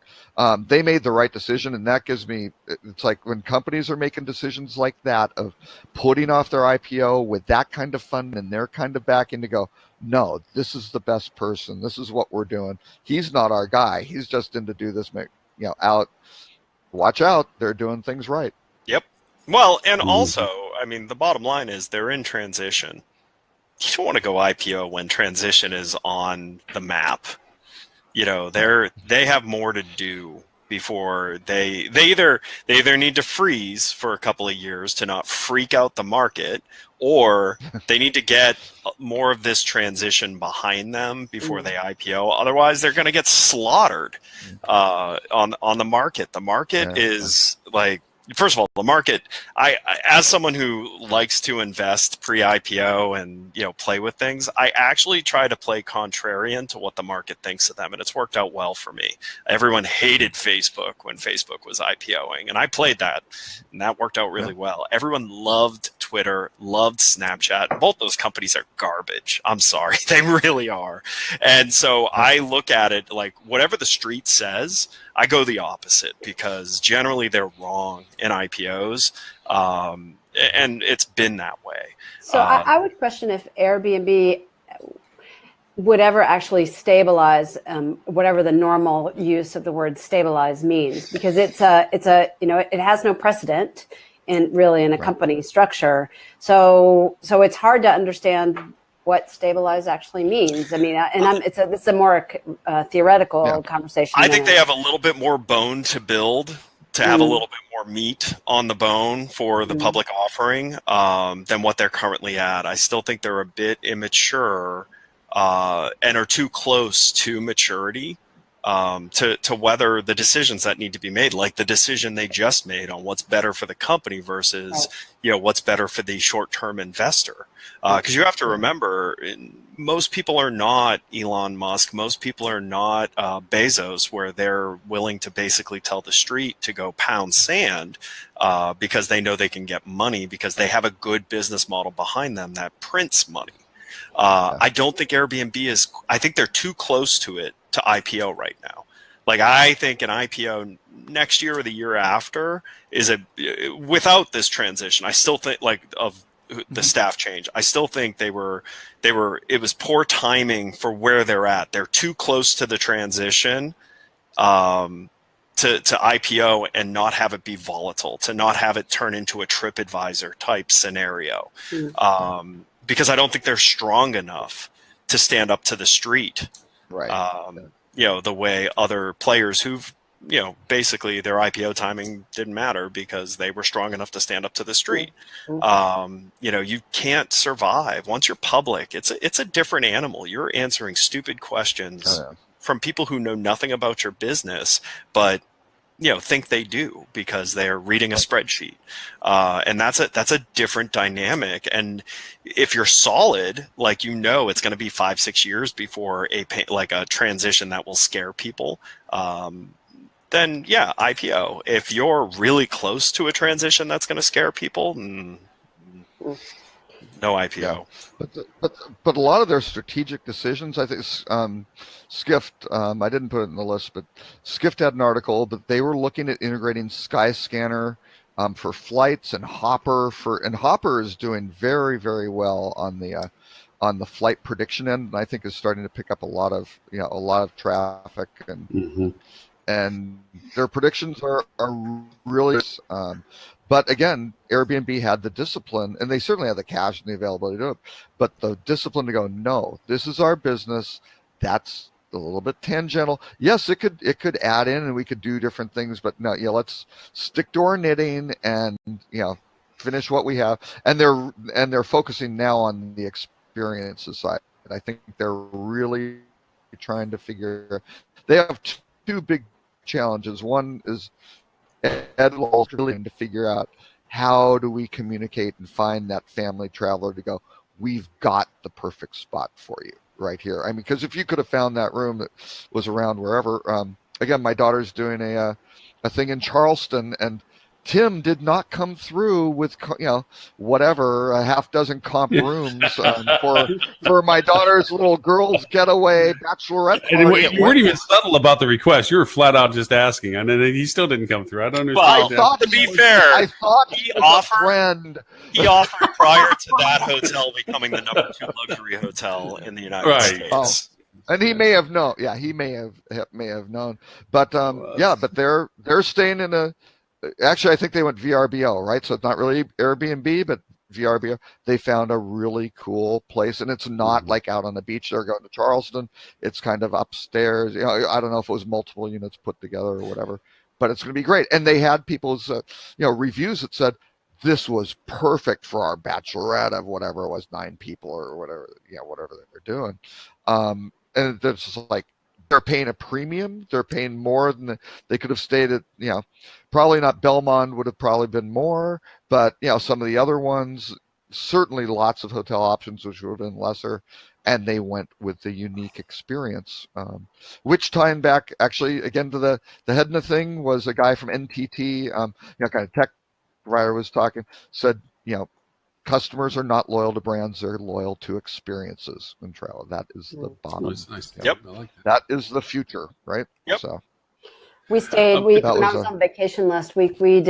They made the right decision, and that gives me. It's like when companies are making decisions like that of putting off their IPO with that kind of fund and their kind of backing to go, no, this is the best person. This is what we're doing. He's not our guy. He's just in to do this. Out. Watch out. They're doing things right. Yep. Well, and also, the bottom line is they're in transition. You don't want to go IPO when transition is on the map. They have more to do before they either need to freeze for a couple of years to not freak out the market, or they need to get more of this transition behind them before they IPO. Otherwise, they're going to get slaughtered on the market. The market is like, first of all, the market, I as someone who likes to invest pre-IPO and play with things, I actually try to play contrarian to what the market thinks of them, and it's worked out well for me. Everyone hated Facebook when Facebook was IPOing, and I played that, and that worked out really well. Everyone loved Twitter, loved Snapchat. Both those companies are garbage. I'm sorry, they really are. And so I look at it like whatever the street says, I go the opposite, because generally they're wrong in IPOs, and it's been that way. So I would question if Airbnb would ever actually stabilize, whatever the normal use of the word stabilize means, because it has no precedent in a company structure. So it's hard to understand what stabilize actually means. It's a more theoretical conversation. I think they have a little bit more bone to build, to have a little bit more meat on the bone for the public offering than what they're currently at. I still think they're a bit immature and are too close to maturity to weather the decisions that need to be made, like the decision they just made on what's better for the company versus what's better for the short-term investor. Because you have to remember, most people are not Elon Musk. Most people are not Bezos, where they're willing to basically tell the street to go pound sand because they know they can get money, because they have a good business model behind them that prints money. I don't think Airbnb is. I think they're too close to it to IPO right now. Like, I think an IPO next year or the year after is without this transition. I still think of the staff change. I still think it was poor timing for where they're at. They're too close to the transition to IPO and not have it be volatile, to not have it turn into a TripAdvisor type scenario. Because I don't think they're strong enough to stand up to the street. Right. The way other players who've, basically their IPO timing didn't matter because they were strong enough to stand up to the street. You can't survive once you're public. It's a different animal. You're answering stupid questions from people who know nothing about your business, but think they do because they're reading a spreadsheet. And that's a different dynamic. And if you're solid, it's going to be 5-6 years before a transition that will scare people. Then yeah, IPO. If you're really close to a transition that's going to scare people, no IPO. Yeah. But a lot of their strategic decisions, I think, Skift, I didn't put it in the list, but Skift had an article, but they were looking at integrating Skyscanner for flights and Hopper Hopper is doing very, very well on the flight prediction end, and I think is starting to pick up a lot of traffic and their predictions are really. But again, Airbnb had the discipline, and they certainly had the cash and the availability to do it, but the discipline to go, no, this is our business. That's a little bit tangential. Yes, it could add in, and we could do different things, but no, let's stick to our knitting and finish what we have. And they're focusing now on the experiences side. And I think they're really trying to figure. They have two big challenges. One is Ed Lowell's really to figure out how do we communicate and find that family traveler to go, we've got the perfect spot for you right here. I mean, because if you could have found that room that was around wherever, again, my daughter's doing a thing in Charleston, and Tim did not come through with whatever a half dozen comp rooms for my daughter's little girls getaway bachelorette party. And you weren't even subtle about the request. You were flat out just asking, and then he still didn't come through. I don't understand. Well, to be fair, I thought he offered prior to that hotel becoming the number 2 luxury hotel in the United States. And he may have known. Yeah, he may have known. But but they're staying in a. Actually, I think they went VRBO, right? So it's not really Airbnb, but VRBO. They found a really cool place, and it's not like out on the beach. They're going to Charleston. It's kind of upstairs. I don't know if it was multiple units put together or whatever, but it's going to be great. And they had people's reviews that said this was perfect for our bachelorette of whatever it was, 9 people or whatever, whatever they were doing. And it's just like, they're paying a premium. They're paying more than they could have stayed at, probably not Belmont would have probably been more, but, some of the other ones, certainly lots of hotel options, which would have been lesser. And they went with the unique experience, which tying back actually, again, to the Hedna thing was a guy from NTT, kind of tech writer was talking, said, customers are not loyal to brands; they're loyal to experiences and travel. That is the bottom. Nice. Yep, I like that is the future, right? Yep. So we stayed. When I was on vacation last week, we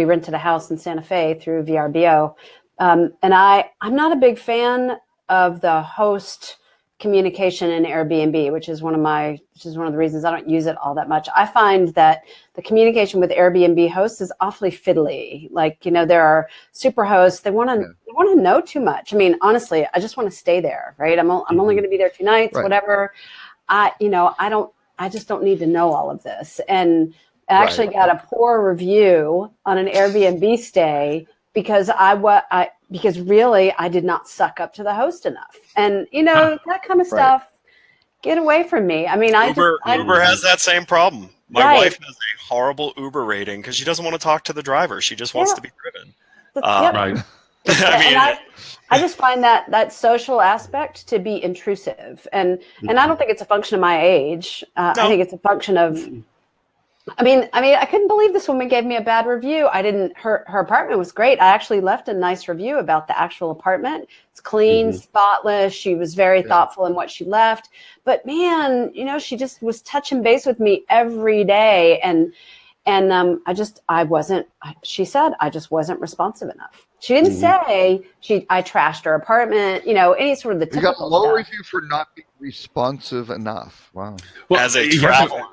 rented a house in Santa Fe through VRBO, and I'm not a big fan of the host communication in Airbnb, which is one of the reasons I don't use it all that much. I find that the communication with Airbnb hosts is awfully fiddly. There are super hosts. They want to know too much. I mean, honestly, I just want to stay there, right? I'm only going to be there 2 nights, whatever. I just don't need to know all of this. And I actually got a poor review on an Airbnb stay because because really I did not suck up to the host enough. And that kind of stuff, get away from me. I mean, Uber has that same problem. My wife has a horrible Uber rating because she doesn't want to talk to the driver. She just wants to be driven. Right. I just find that social aspect to be intrusive, and I don't think it's a function of my age. I think it's a function of. I mean, I couldn't believe this woman gave me a bad review. Her apartment was great. I actually left a nice review about the actual apartment. It's clean, spotless. She was very thoughtful in what she left. But man, she just was touching base with me every day. And And she said, I just wasn't responsive enough. She didn't say I trashed her apartment, any sort of the typical You got a low stuff. review for not being responsive enough. Wow. Well, As a traveler.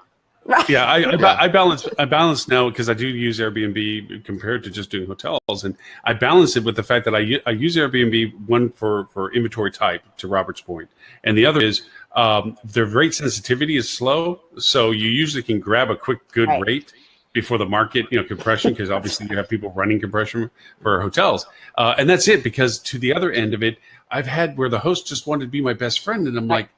Yeah, I balance now because I do use Airbnb compared to just doing hotels, and I balance it with the fact that I use Airbnb, one for inventory type, to Robert's point, and the other is their rate sensitivity is slow, so you usually can grab a quick good rate before the market compression, because obviously you have people running compression for hotels, and that's it. Because to the other end of it, I've had where the host just wanted to be my best friend, and I'm like,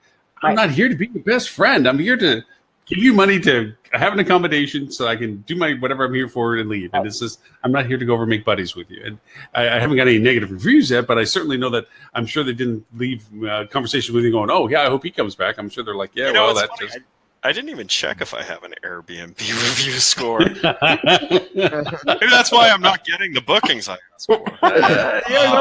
I'm not here to be your best friend. I'm here to give you money to have an accommodation so I can do my whatever I'm here for and leave. And it's just, I'm not here to go over and make buddies with you. And I haven't got any negative reviews yet, but I certainly know that I'm sure they didn't leave conversations with you going, oh, yeah, I hope he comes back. I'm sure they're like, yeah, well, that's just... I didn't even check if I have an Airbnb review score. Maybe that's why I'm not getting the bookings I asked for.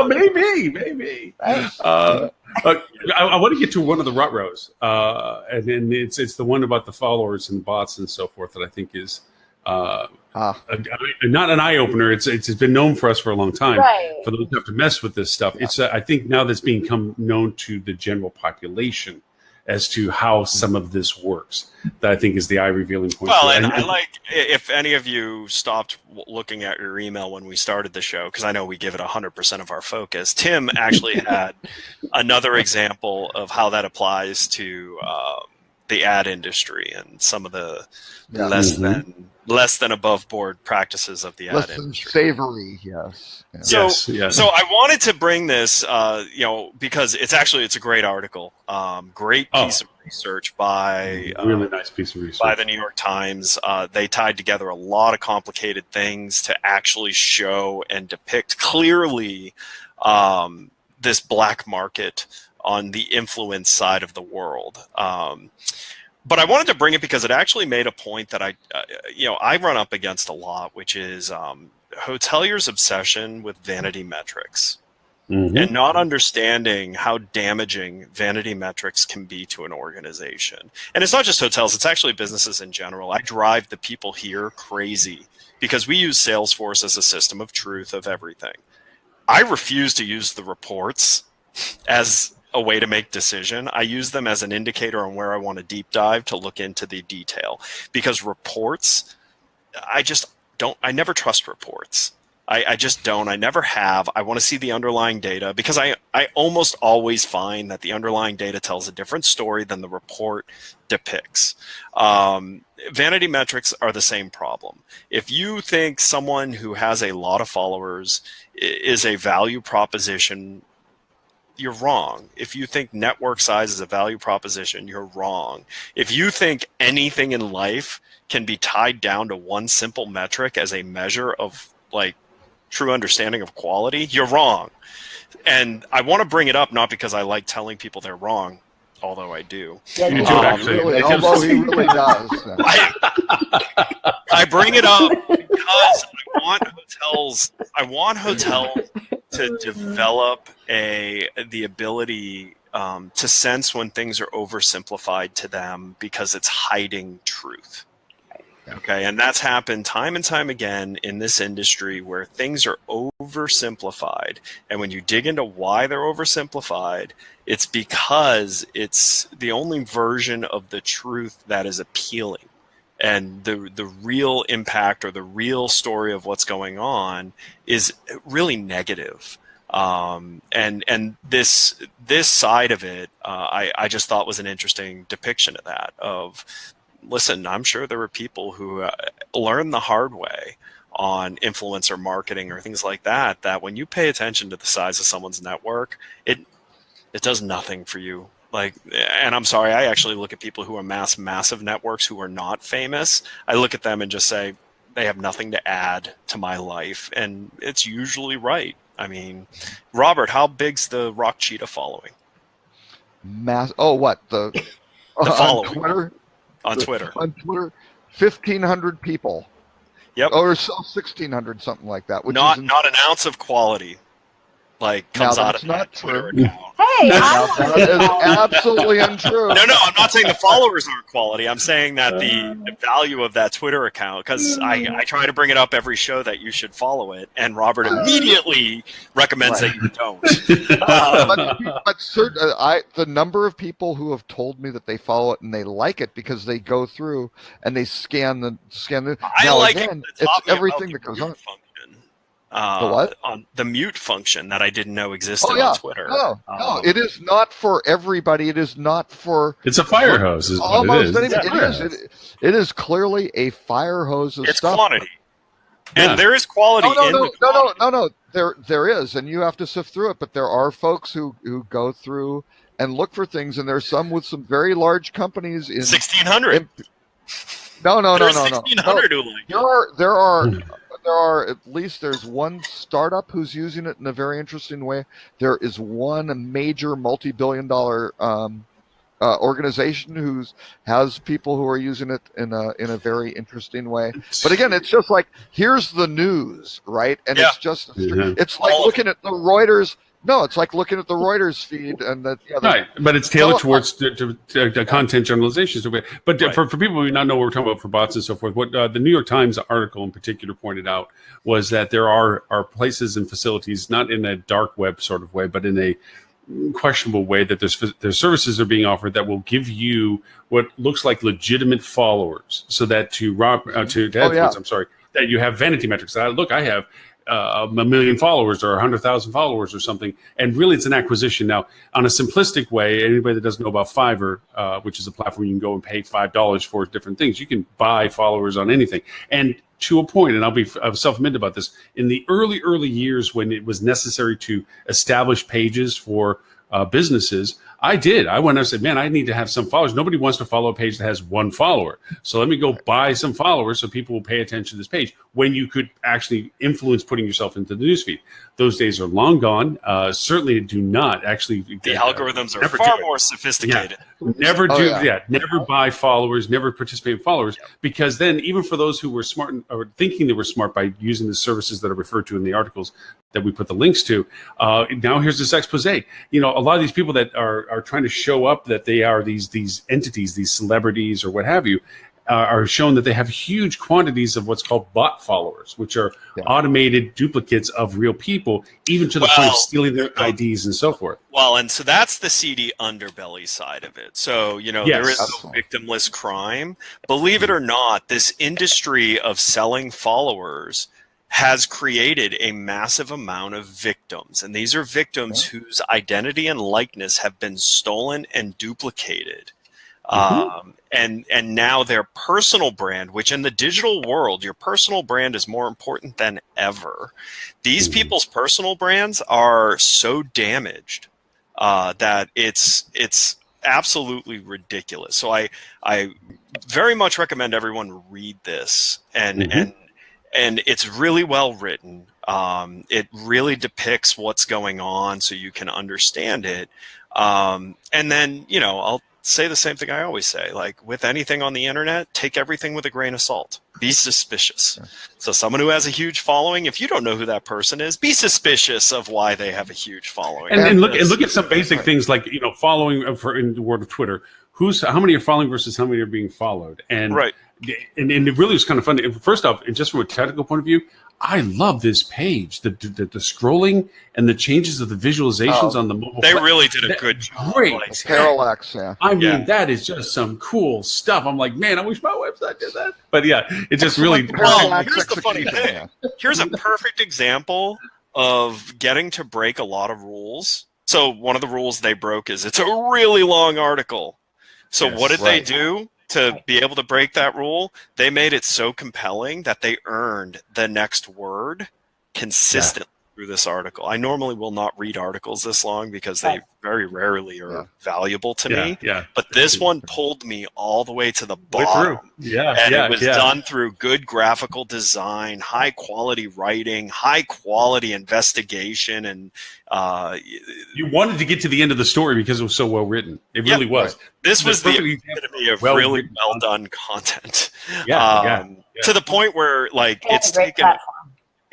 Maybe. I want to get to one of the rut rows, and it's the one about the followers and bots and so forth that I think is not an eye opener. It's been known for us for a long time. For those who have to mess with this stuff, it's I think now that's become known to the general population as to how some of this works. That I think is the eye-revealing point. Well, and I like, if any of you stopped looking at your email when we started the show, because I know we give it 100% of our focus, Tim actually had another example of how that applies to the ad industry and some of the less than above board practices of the ad industry. Savory, yes. So I wanted to bring this, because it's a great article, great piece of research by really nice piece of research by the New York Times. They tied together a lot of complicated things to actually show and depict clearly this black market on the influence side of the world. But I wanted to bring it because it actually made a point that I run up against a lot, which is hoteliers' obsession with vanity metrics and not understanding how damaging vanity metrics can be to an organization. And it's not just hotels, it's actually businesses in general. I drive the people here crazy because we use Salesforce as a system of truth of everything. I refuse to use the reports as a way to make decision. I use them as an indicator on where I want to deep dive to look into the detail, because reports, I never trust reports. I just don't. I never have. I want to see the underlying data, because I almost always find that the underlying data tells a different story than the report depicts. Vanity metrics are the same problem. If you think someone who has a lot of followers is a value proposition, you're wrong. If you think network size is a value proposition, you're wrong. If you think anything in life can be tied down to one simple metric as a measure of true understanding of quality, you're wrong. And I want to bring it up not because I like telling people they're wrong, although I do. Yeah, although he really does. I bring it up because I want hotels to develop the ability to sense when things are oversimplified to them because it's hiding truth. Okay, and that's happened time and time again in this industry where things are oversimplified. And when you dig into why they're oversimplified, it's because it's the only version of the truth that is appealing. And the real impact or the real story of what's going on is really negative. And this side of it, I just thought was an interesting depiction of that. Listen, I'm sure there were people who learned the hard way on influencer marketing or things like that, that when you pay attention to the size of someone's network, it does nothing for you. And I'm sorry, I actually look at people who are massive networks who are not famous. I look at them and just say, they have nothing to add to my life. And it's usually right. I mean, Robert, how big's the Rock Cheetah following? The following. Twitter? On Twitter, 1,500 people. Yep. Or 1,600, something like that. Which not an ounce of quality. like comes Now, out that's of not that true. Twitter account. Hey, Now, that is absolutely untrue. No, I'm not saying the followers aren't quality. I'm saying that the value of that Twitter account, because I try to bring it up every show that you should follow it, and Robert immediately recommends that you don't. The number of people who have told me that they follow it and they like it because they go through and they scan the. I now, like again, it. it's everything that goes on. The what? On the mute function that I didn't know existed on Twitter. No, it is not for everybody. It is not for. It's a fire hose. Is Almost what it is. anybody. It is clearly a fire hose of it's stuff. quantity, and there is quality. No. There is, and you have to sift through it. But there are folks who go through and look for things, and there's some with some very large companies in 1,600. No. 1,600 who like it. There are at least there's one startup who's using it in a very interesting way. There is one major multi-billion-dollar organization who has people who are using it in a very interesting way. But again, it's just like, here's the news, right? And it's just it's like looking at the Reuters. No, it's like looking at the Reuters feed and that. Right, but it's tailored towards the content generalizations. But for people who do not know what we're talking about for bots and so forth, what the New York Times article in particular pointed out was that there are places and facilities, not in a dark web sort of way, but in a questionable way, that there's services are being offered that will give you what looks like legitimate followers, so that that you have vanity metrics. I have a million followers or 100,000 followers or something, and really it's an acquisition. Now, on a simplistic way, anybody that doesn't know about Fiverr, which is a platform you can go and pay $5 for different things, you can buy followers on anything. And to a point, and I'll self-admit about this, in the early years when it was necessary to establish pages for businesses, I went and said, man, I need to have some followers. Nobody wants to follow a page that has one follower. So let me go buy some followers so people will pay attention to this page, when you could actually influence putting yourself into the newsfeed. Those days are long gone. Certainly do not actually. The algorithms are far more sophisticated. Never buy followers, never participate in followers, because then even for those who were smart or thinking they were smart by using the services that are referred to in the articles that we put the links to, now here's this expose. A lot of these people that are trying to show up that they are these entities, these celebrities or what have you, are shown that they have huge quantities of what's called bot followers, which are automated duplicates of real people, even to the point of stealing their IDs and so forth. Well, and so that's the seedy underbelly side of it. So, there is no victimless crime. Believe it or not, this industry of selling followers has created a massive amount of victims. And these are victims whose identity and likeness have been stolen and duplicated. And now their personal brand, which in the digital world, your personal brand is more important than ever. These people's personal brands are so damaged that it's absolutely ridiculous. So I very much recommend everyone read this, and it's really well written. It really depicts what's going on so you can understand it. And then, I'll say the same thing I always say, like with anything on the internet, take everything with a grain of salt. Be suspicious. So someone who has a huge following, if you don't know who that person is, be suspicious of why they have a huge following. And look at some basic things like, following in the world of Twitter. How many are following versus how many are being followed? And and it really was kind of fun. First off, and just from a technical point of view, I love this page. The scrolling and the changes of the visualizations on the mobile. They really did a good job. Great. Parallax, I mean, that is just some cool stuff. I'm like, man, I wish my website did that. But yeah, it just really. Well, here's the funny thing. Here's a perfect example of getting to break a lot of rules. So one of the rules they broke is it's a really long article. So what did they do? To be able to break that rule, they made it so compelling that they earned the next word consistently through this article. I normally will not read articles this long because they very rarely are valuable to me. But this one pulled me all the way to the bottom. And it was done through good graphical design, high quality writing, high quality investigation, and you wanted to get to the end of the story because it was so well written. It really was. This was the epitome of really well done content. To the point where it's taken.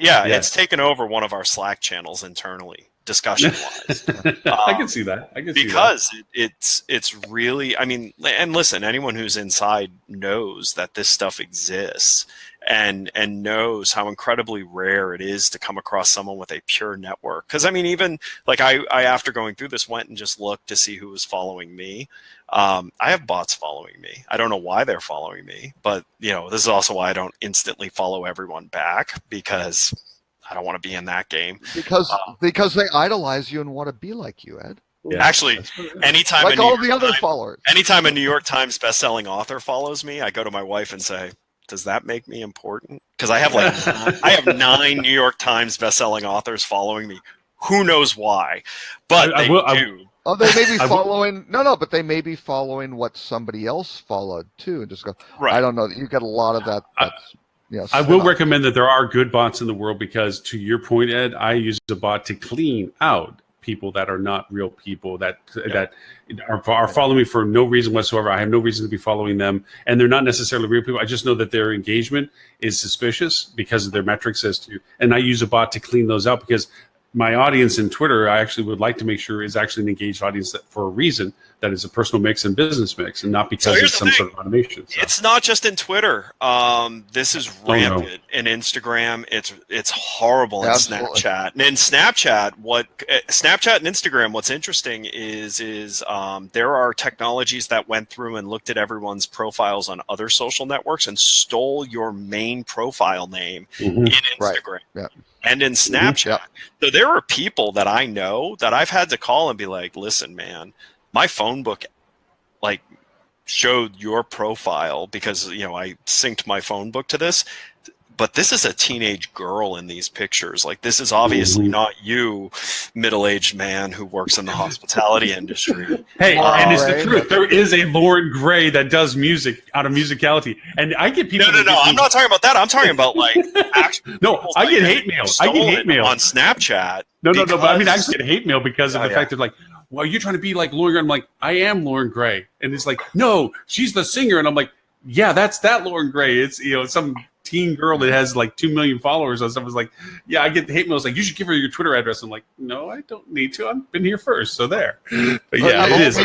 It's taken over one of our Slack channels internally. discussion wise. I can see that. Because it's really, I mean, and listen, anyone who's inside knows that this stuff exists and knows how incredibly rare it is to come across someone with a pure network. Because I mean, even like I after going through this went and just looked to see who was following me. I have bots following me. I don't know why they're following me, but you know, this is also why I don't instantly follow everyone back, because I don't want to be in that game. Because they idolize you and want to be like you, Ed. Yeah, actually, anytime like all the other followers. Anytime a New York Times bestselling author follows me, I go to my wife and say, "Does that make me important?" Because I have I have 9 New York Times bestselling authors following me. Who knows why? But they do. Oh, they may be following. But they may be following what somebody else followed too, and just go. Right. I don't know. You get a lot of that. Yes, I will recommend that there are good bots in the world, because to your point, Ed, I use a bot to clean out people that are not real people that are following me for no reason whatsoever. I have no reason to be following them, and they're not necessarily real people. I just know that their engagement is suspicious because of their metrics and I use a bot to clean those out, because my audience in Twitter, I actually would like to make sure is actually an engaged audience that for a reason that is a personal mix and business mix, and not because it's some sort of automation. So. It's not just in Twitter. This is rampant in Instagram. It's horrible in Snapchat. And in Snapchat, Snapchat and Instagram, what's interesting is there are technologies that went through and looked at everyone's profiles on other social networks and stole your main profile name in Instagram. Right. Yeah. And in Snapchat. So there are people that I know that I've had to call and be like, listen, man, my phone book like showed your profile because, you know, I synced my phone book to this, but this is a teenage girl in these pictures. Like, this is obviously not you, middle-aged man who works in the hospitality industry. Hey, and it's the truth. There is a Lauren Gray that does music out of musicality. And I get people... No, I'm not talking about that. I'm talking about, like, actual... I get hate mail. I get hate mail. On Snapchat. No, but I mean, I just get hate mail because of the fact that, like, well, you're trying to be like Lauren Gray. I'm like, I am Lauren Gray. And it's like, no, she's the singer. And I'm like, yeah, that's that Lauren Gray. It's, you know, some teen girl that has like 2 million followers or something. It's like, yeah, I get hate mail. It's like, you should give her your Twitter address. I'm like, no, I don't need to. I've been here first. So there. But yeah, it is.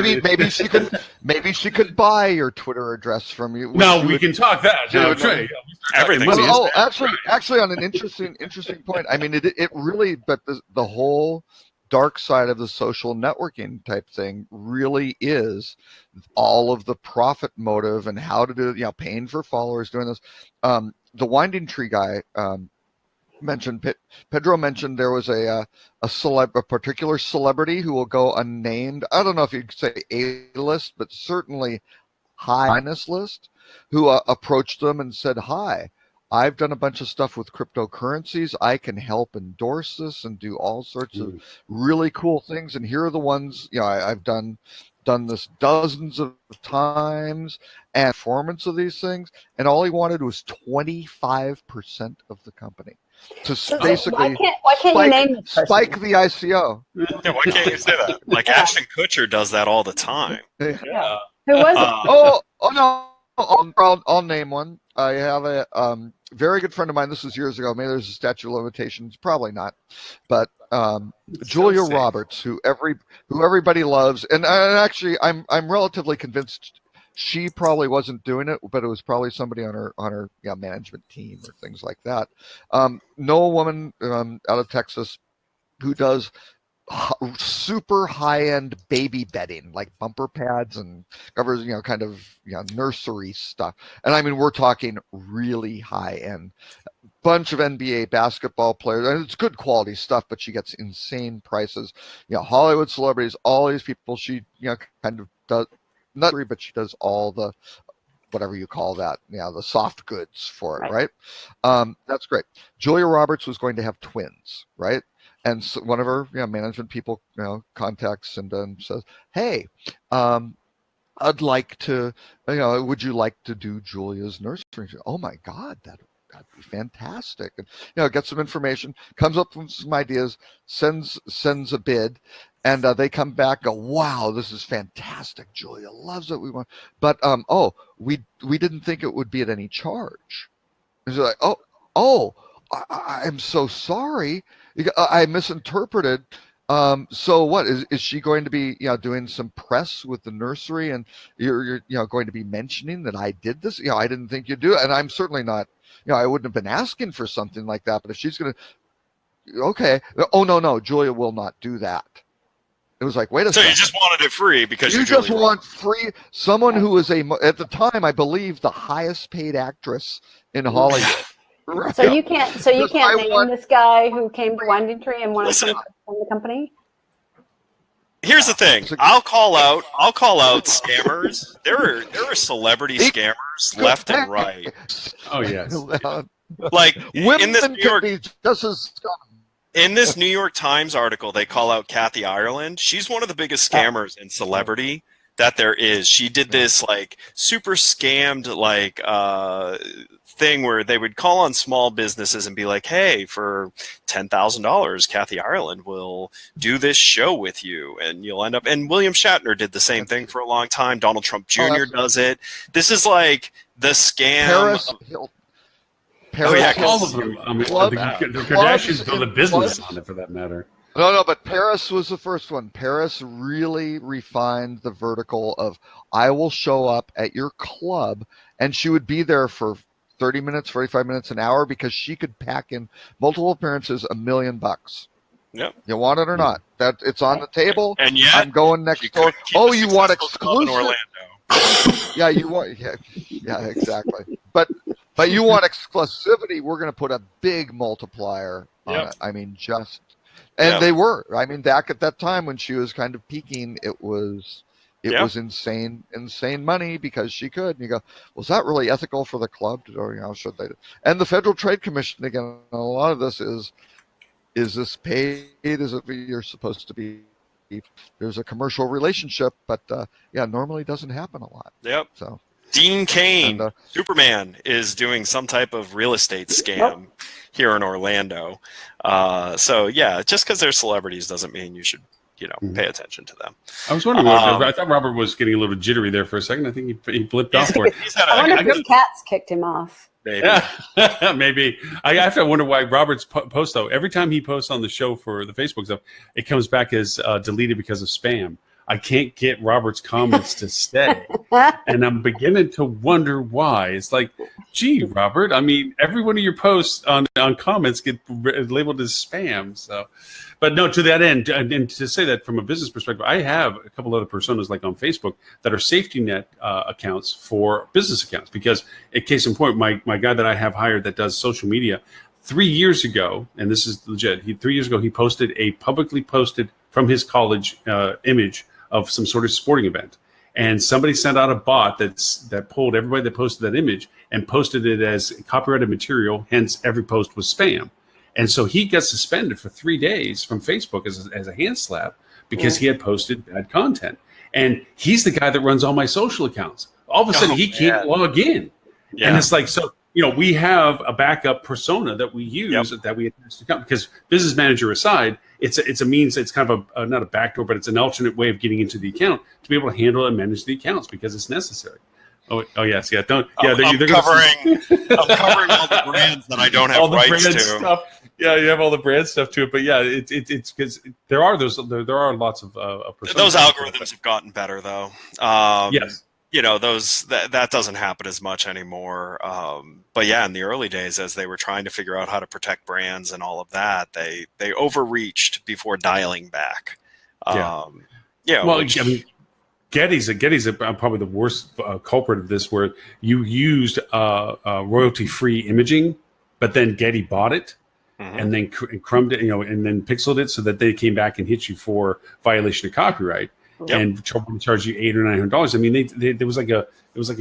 Maybe she could buy your Twitter address from you. No, we can talk that. Trey. Everything. Actually, on an interesting point. I mean, it really, but the whole dark side of the social networking type thing really is all of the profit motive and how to do it, you know, paying for followers, doing this. The Winding Tree guy mentioned, Pedro mentioned there was a particular celebrity who will go unnamed. I don't know if you could say A-list, but certainly highness list, who approached them and said, hi, I've done a bunch of stuff with cryptocurrencies. I can help endorse this and do all sorts of really cool things. And here are the ones, you know, I've done this dozens of times, and performance of these things. And all he wanted was 25% of the company. So basically, why can't you name this person? Spike the ICO. Yeah, why can't you say that? Like Ashton Kutcher does that all the time. Yeah. Who was it? Oh no. I'll name one. I have a very good friend of mine. This was years ago. Maybe there's a statute of limitations. Probably not. But Julia Roberts, who everybody loves, and actually I'm relatively convinced she probably wasn't doing it, but it was probably somebody on her management team or things like that. Know a woman out of Texas who does super high-end baby bedding, like bumper pads and covers, kind of nursery stuff. And I mean, we're talking really high-end. Bunch of NBA basketball players, and it's good quality stuff, but she gets insane prices. Hollywood celebrities, all these people. She kind of does not, but she does all the whatever you call that, the soft goods for it, right? That's great. Julia Roberts was going to have twins, right? And so one of her management people contacts and says, hey, I'd like to, would you like to do Julia's nursery? Oh my God, that'd be fantastic. And get some information, comes up with some ideas, sends a bid, and they come back, go, wow, this is fantastic. Julia loves it. We want, but we didn't think it would be at any charge. And she's like, I'm so sorry. I misinterpreted. So what is she going to be, doing some press with the nursery, and you're going to be mentioning that I did this? I didn't think you'd do it, and I'm certainly not. I wouldn't have been asking for something like that. But if she's going to, okay, oh no, Julia will not do that. It was like, wait a second. So you just wanted it free because you just want free. Someone who was at the time, I believe, the highest paid actress in Hollywood. Right. So you can't name this guy who came to Winding Tree and wanted to from the company. Here's the thing. I'll call out scammers. There are celebrity scammers left and right. Oh yes. Like women in this New York, be just as in this New York Times article, they call out Kathy Ireland. She's one of the biggest scammers in celebrity that there is. She did this like super scammed like thing where they would call on small businesses and be like, hey, for $10,000, Kathy Ireland will do this show with you, and you'll end up. And William Shatner did the same thing for a long time. Donald Trump Jr. does it. This is like the scam. Paris, all of them. I mean, the Kardashians built a business on it, for that matter. No, but Paris was the first one. Paris really refined the vertical of, I will show up at your club, and she would be there for 30 minutes, 45 minutes, an hour, because she could pack in multiple appearances, $1 million. Yep. You want it or not? That it's on the table. And yet, I'm going next door. Oh, you want exclusive? Yeah, you want. Yeah, exactly. But you want exclusivity? We're going to put a big multiplier on it. I mean, they were. I mean, back at that time when she was kind of peaking, it was insane money because she could. And you go, was that really ethical for the club? Or should they? And the Federal Trade Commission, again, a lot of this is this paid as if you're supposed to be? There's a commercial relationship, but normally doesn't happen a lot. Yep. So Dean Cain, Superman, is doing some type of real estate scam here in Orlando. So just because they're celebrities doesn't mean you should pay attention to them. I was wondering. I thought Robert was getting a little jittery there for a second. I think he blipped off for it. I wonder if his cats kicked him off. Maybe. Maybe. I have to wonder why Robert's post, though. Every time he posts on the show for the Facebook stuff, it comes back as deleted because of spam. I can't get Robert's comments to stay. And I'm beginning to wonder why. It's like, gee, Robert, I mean, every one of your posts on comments get labeled as spam. So, but no, to that end, and to say that from a business perspective, I have a couple other personas like on Facebook that are safety net accounts for business accounts. Because, case in point, my guy that I have hired that does social media, 3 years ago, and this is legit, 3 years ago, he posted a publicly posted from his college image of some sort of sporting event. And somebody sent out a bot that pulled everybody that posted that image and posted it as copyrighted material, hence every post was spam. And so he got suspended for 3 days from Facebook as a hand slap because he had posted bad content. And he's the guy that runs all my social accounts. All of a sudden, he can't log in. Yeah. And it's like, so, we have a backup persona that we use that we attach to account, because business manager aside, it's a means, it's kind of not a backdoor, but it's an alternate way of getting into the account to be able to handle and manage the accounts because it's necessary. Oh yes, yeah. Don't. Yeah, I'm covering all the brands that I don't have rights to. Stuff. Yeah, you have all the brand stuff to it, but yeah, it's because there are lots of those algorithms have gotten better though. Yes. That doesn't happen as much anymore. But yeah, in the early days, as they were trying to figure out how to protect brands and all of that, they overreached before dialing back. Well, I mean, Getty's probably the worst culprit of this, where you used royalty-free imaging, but then Getty bought it. Mm-hmm. And then crumbed it, and then pixeled it so that they came back and hit you for violation of copyright. And charge you $800 or $900. I mean, there was like a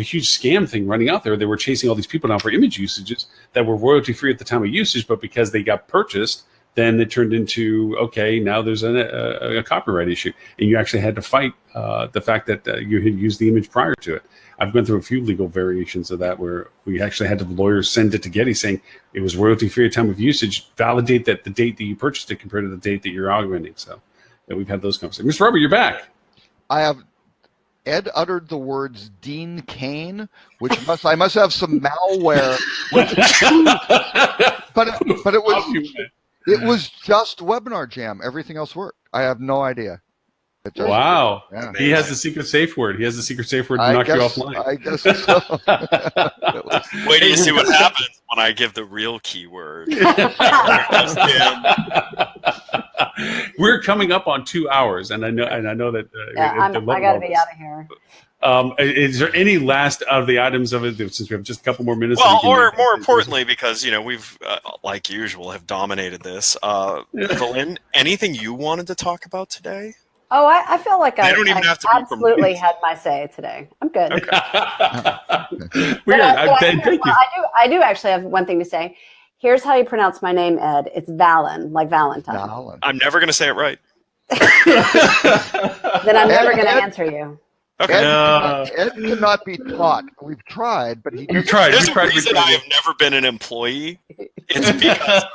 huge scam thing running out there. They were chasing all these people down for image usages that were royalty free at the time of usage, but because they got purchased, then it turned into, okay, now there's a copyright issue, and you actually had to fight the fact that you had used the image prior to it. I've gone through a few legal variations of that where we actually had the lawyers send it to Getty saying it was royalty free at time of usage, validate that the date that you purchased it compared to the date that you're augmenting. So we've had those conversations. Mr. Robert, you're back. Ed uttered the words Dean Cain, which I must have some malware. But it was just Webinar Jam. Everything else worked. I have no idea. Wow. Yeah. He has the secret safe word. He has the secret safe word to knock you offline. I guess so. Wait till you see what happens when I give the real keyword. We're coming up on 2 hours, and I know that. I got to be out of here. Is there any last of the items of it, since we have just a couple more minutes? Well, or more importantly, because we've like usual have dominated this. Valyn, anything you wanted to talk about today? Oh, I feel like I absolutely be had my say today. I'm good. Okay. Thank you. I do actually have one thing to say. Here's how you pronounce my name, Ed. It's Valyn, like Valentine. Valyn. I'm never going to say it right. Then I'm never going to answer you. Okay. Ed cannot be taught. We've tried, but he There's a reason I have never been an employee. It's because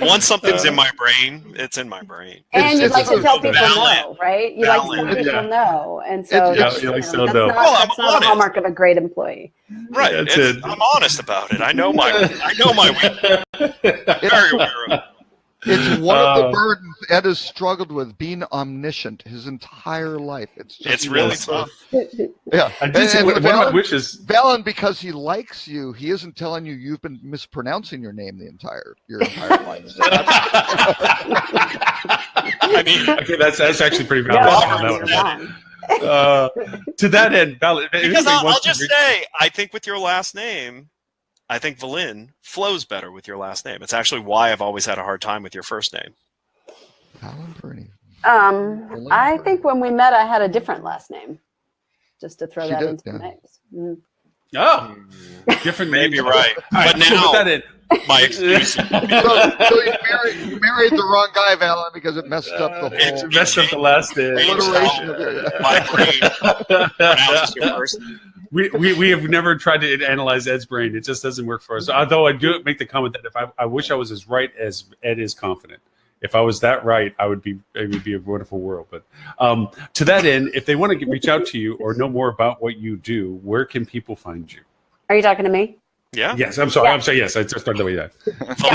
once something's in my brain, it's in my brain. And you like to tell people no, right? You like to tell people no. And so that's not a hallmark of a great employee. Right. I'm honest about it. I know my weakness. Very aware of it. It's one of the burdens Ed has struggled with, being omniscient his entire life. It's really tough. Yeah. I did say one of my wishes. Valyn, because he likes you, he isn't telling you you've been mispronouncing your name your entire life. I mean, okay, that's actually pretty valid. To that end, Valyn, because I'll just say, I think with your last name, I think Valyn flows better with your last name. It's actually why I've always had a hard time with your first name. Valyn Perini. I think when we met, I had a different last name. Just to throw into the mix. Mm. Oh, different name. Maybe right. But now, my excuse. So you married the wrong guy, Valyn, because it messed up the whole. It messed up the last name. My brain pronounces your first name. We have never tried to analyze Ed's brain. It just doesn't work for us. Although I do make the comment that if I wish I was as right as Ed is confident. If I was that right, it would be a wonderful world. But to that end, if they want to reach out to you or know more about what you do, where can people find you? Are you talking to me? Yeah. Yes, I'm sorry. Yeah. I'm sorry. Yes, I just started the way that. So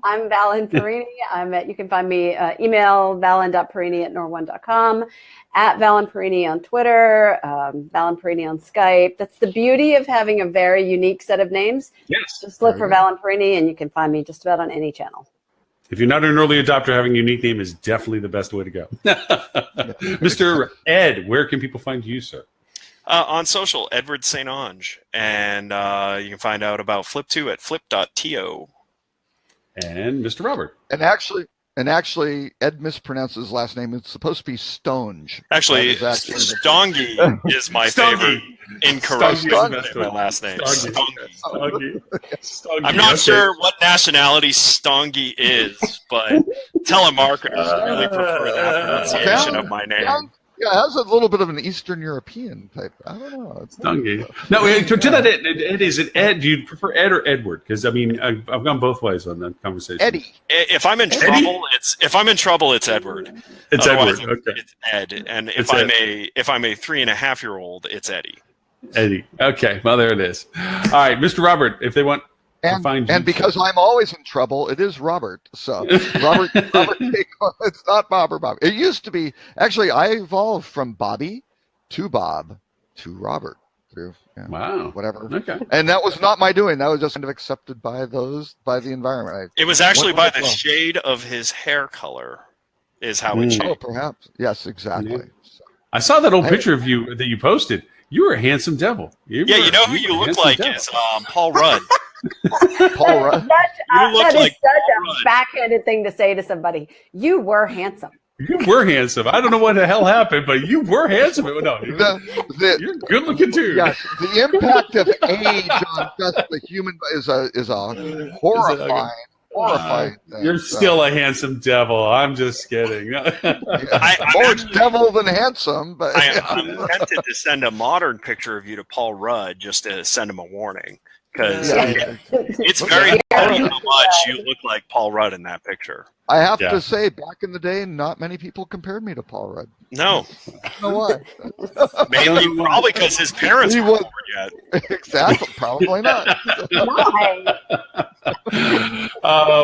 I'm Valyn Perini. You can find me email valyn.perini@norone.com, at Valyn Perini on Twitter, Valyn Perini on Skype. That's the beauty of having a very unique set of names. Yes. Just look for Valyn Perini and you can find me just about on any channel. If you're not an early adopter, having a unique name is definitely the best way to go. Mr. Ed, where can people find you, sir? On social, Edward StOnge. And you can find out about Flip2 at flip.to. And Mr. Robert. And actually, Ed mispronounced his last name. It's supposed to be StOnge. Actually, StOnge is my favorite incorrect way to say my last name. StOnge. I'm not sure what nationality StOnge is, but telemarketers really prefer that pronunciation of my name. Yeah, it has a little bit of an Eastern European type. I don't know. StOnge. No, to that Ed, is it Ed? Do you prefer Ed or Edward? Because I mean, I've gone both ways on that conversation. Eddie. If I'm in trouble, it's Edward. It's Otherwise, Edward. Okay. It's Ed. And if I'm a 3.5-year-old, it's Eddie. Eddie. Okay. Well, there it is. All right, Mr. Robert. If they want. And because I'm always in trouble, it is Robert. So Robert, it's not Bob or Bob. It used to be, actually, I evolved from Bobby to Bob to Robert. Wow. Whatever. Okay. And that was not my doing. That was just kind of accepted by the environment. It was actually by the shade of his hair color is how it changed. Oh, perhaps. Yes, exactly. Yeah. I saw that old picture of you that you posted. You were a handsome devil. You know who you look like is Paul Rudd. Paul Rudd. That is such a backhanded thing to say to somebody. You were handsome. You were handsome. I don't know what the hell happened, but you were handsome. No, you're good looking too. Yes, the impact of age on just the human is a horrifying thing. You're still a handsome devil. I'm just kidding. More devil than handsome, but I'm tempted to send a modern picture of you to Paul Rudd just to send him a warning. Because it's very funny how much you look like Paul Rudd in that picture. I have to say, back in the day, not many people compared me to Paul Rudd. No. I don't know why. Probably because his parents weren't born yet. Exactly. Probably not.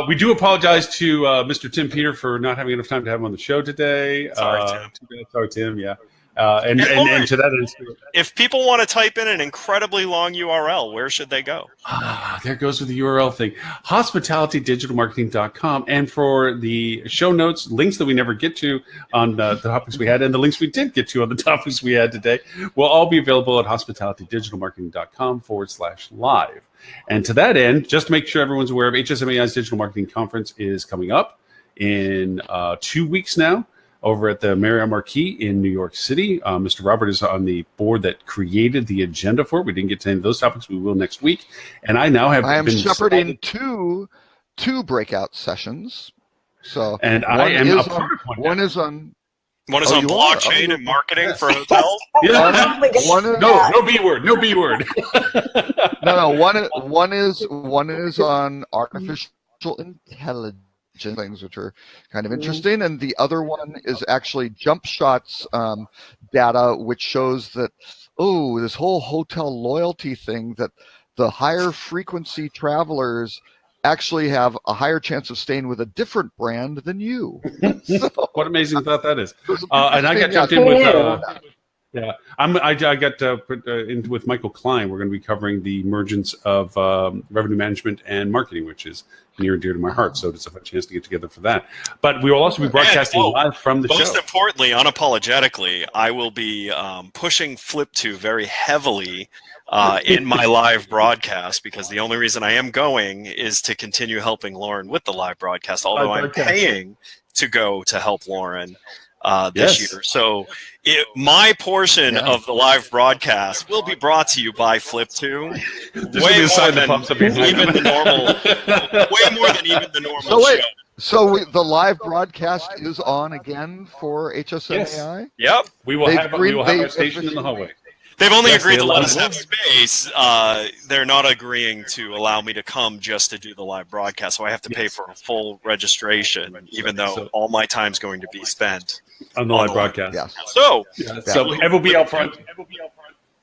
We do apologize to Mr. Tim Peter for not having enough time to have him on the show today. Sorry, Tim. Sorry, Tim. Yeah. And to that end, if people want to type in an incredibly long URL, where should they go? There goes with the URL thing. hospitalitydigitalmarketing.com. And for the show notes, links that we never get to on the topics we had, and the links we did get to on the topics we had today, will all be available at hospitalitydigitalmarketing.com/live. And to that end, just to make sure everyone's aware of, HSMAI's Digital Marketing Conference is coming up in 2 weeks now, over at the Marriott Marquis in New York City. Mr. Robert is on the board that created the agenda for it. We didn't get to any of those topics. We will next week. And I now have I am been shepherding two breakout sessions. So and I am a part of one. One is on blockchain and marketing for hotels. Yeah. No B word. No B word. No. One is on artificial intelligence things, which are kind of interesting, and the other one is actually Jump Shots data, which shows that this whole hotel loyalty thing, that the higher frequency travelers actually have a higher chance of staying with a different brand than you. So, what amazing thought that is. And I got jumped in with I got put in with Michael Klein. We're going to be covering the emergence of revenue management and marketing, which is near and dear to my heart. So it's a fun chance to get together for that. But we will also be broadcasting live from the show. Most importantly, unapologetically, I will be pushing Flip2 very heavily in my live broadcast, because the only reason I am going is to continue helping Lauren with the live broadcast, although I'm paying to go to help Lauren this year. So my portion of the live broadcast will be brought to you by Flip2. Way more than even the normal show. So the live broadcast is on again for HSMAI? Yep. We will have our station in the hallway. They've only agreed to let us have space. They're not agreeing to allow me to come just to do the live broadcast, so I have to pay for a full registration, even though all my time's going to be spent on the live broadcast. Yes. So it will be out front.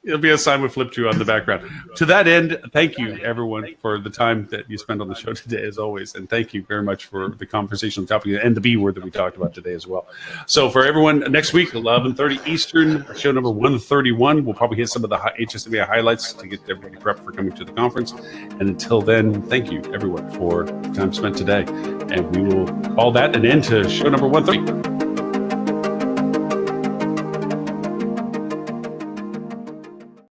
It'll be a sign with Flip2 on the background. To that end, thank you, everyone, for the time that you spent on the show today, as always. And thank you very much for the conversational topic and the B word that we talked about today as well. So for everyone, next week, 11:30 Eastern, show number 131. We'll probably hit some of the HSMAI highlights to get everybody prepped for coming to the conference. And until then, thank you, everyone, for the time spent today. And we will call that an end to show number 130.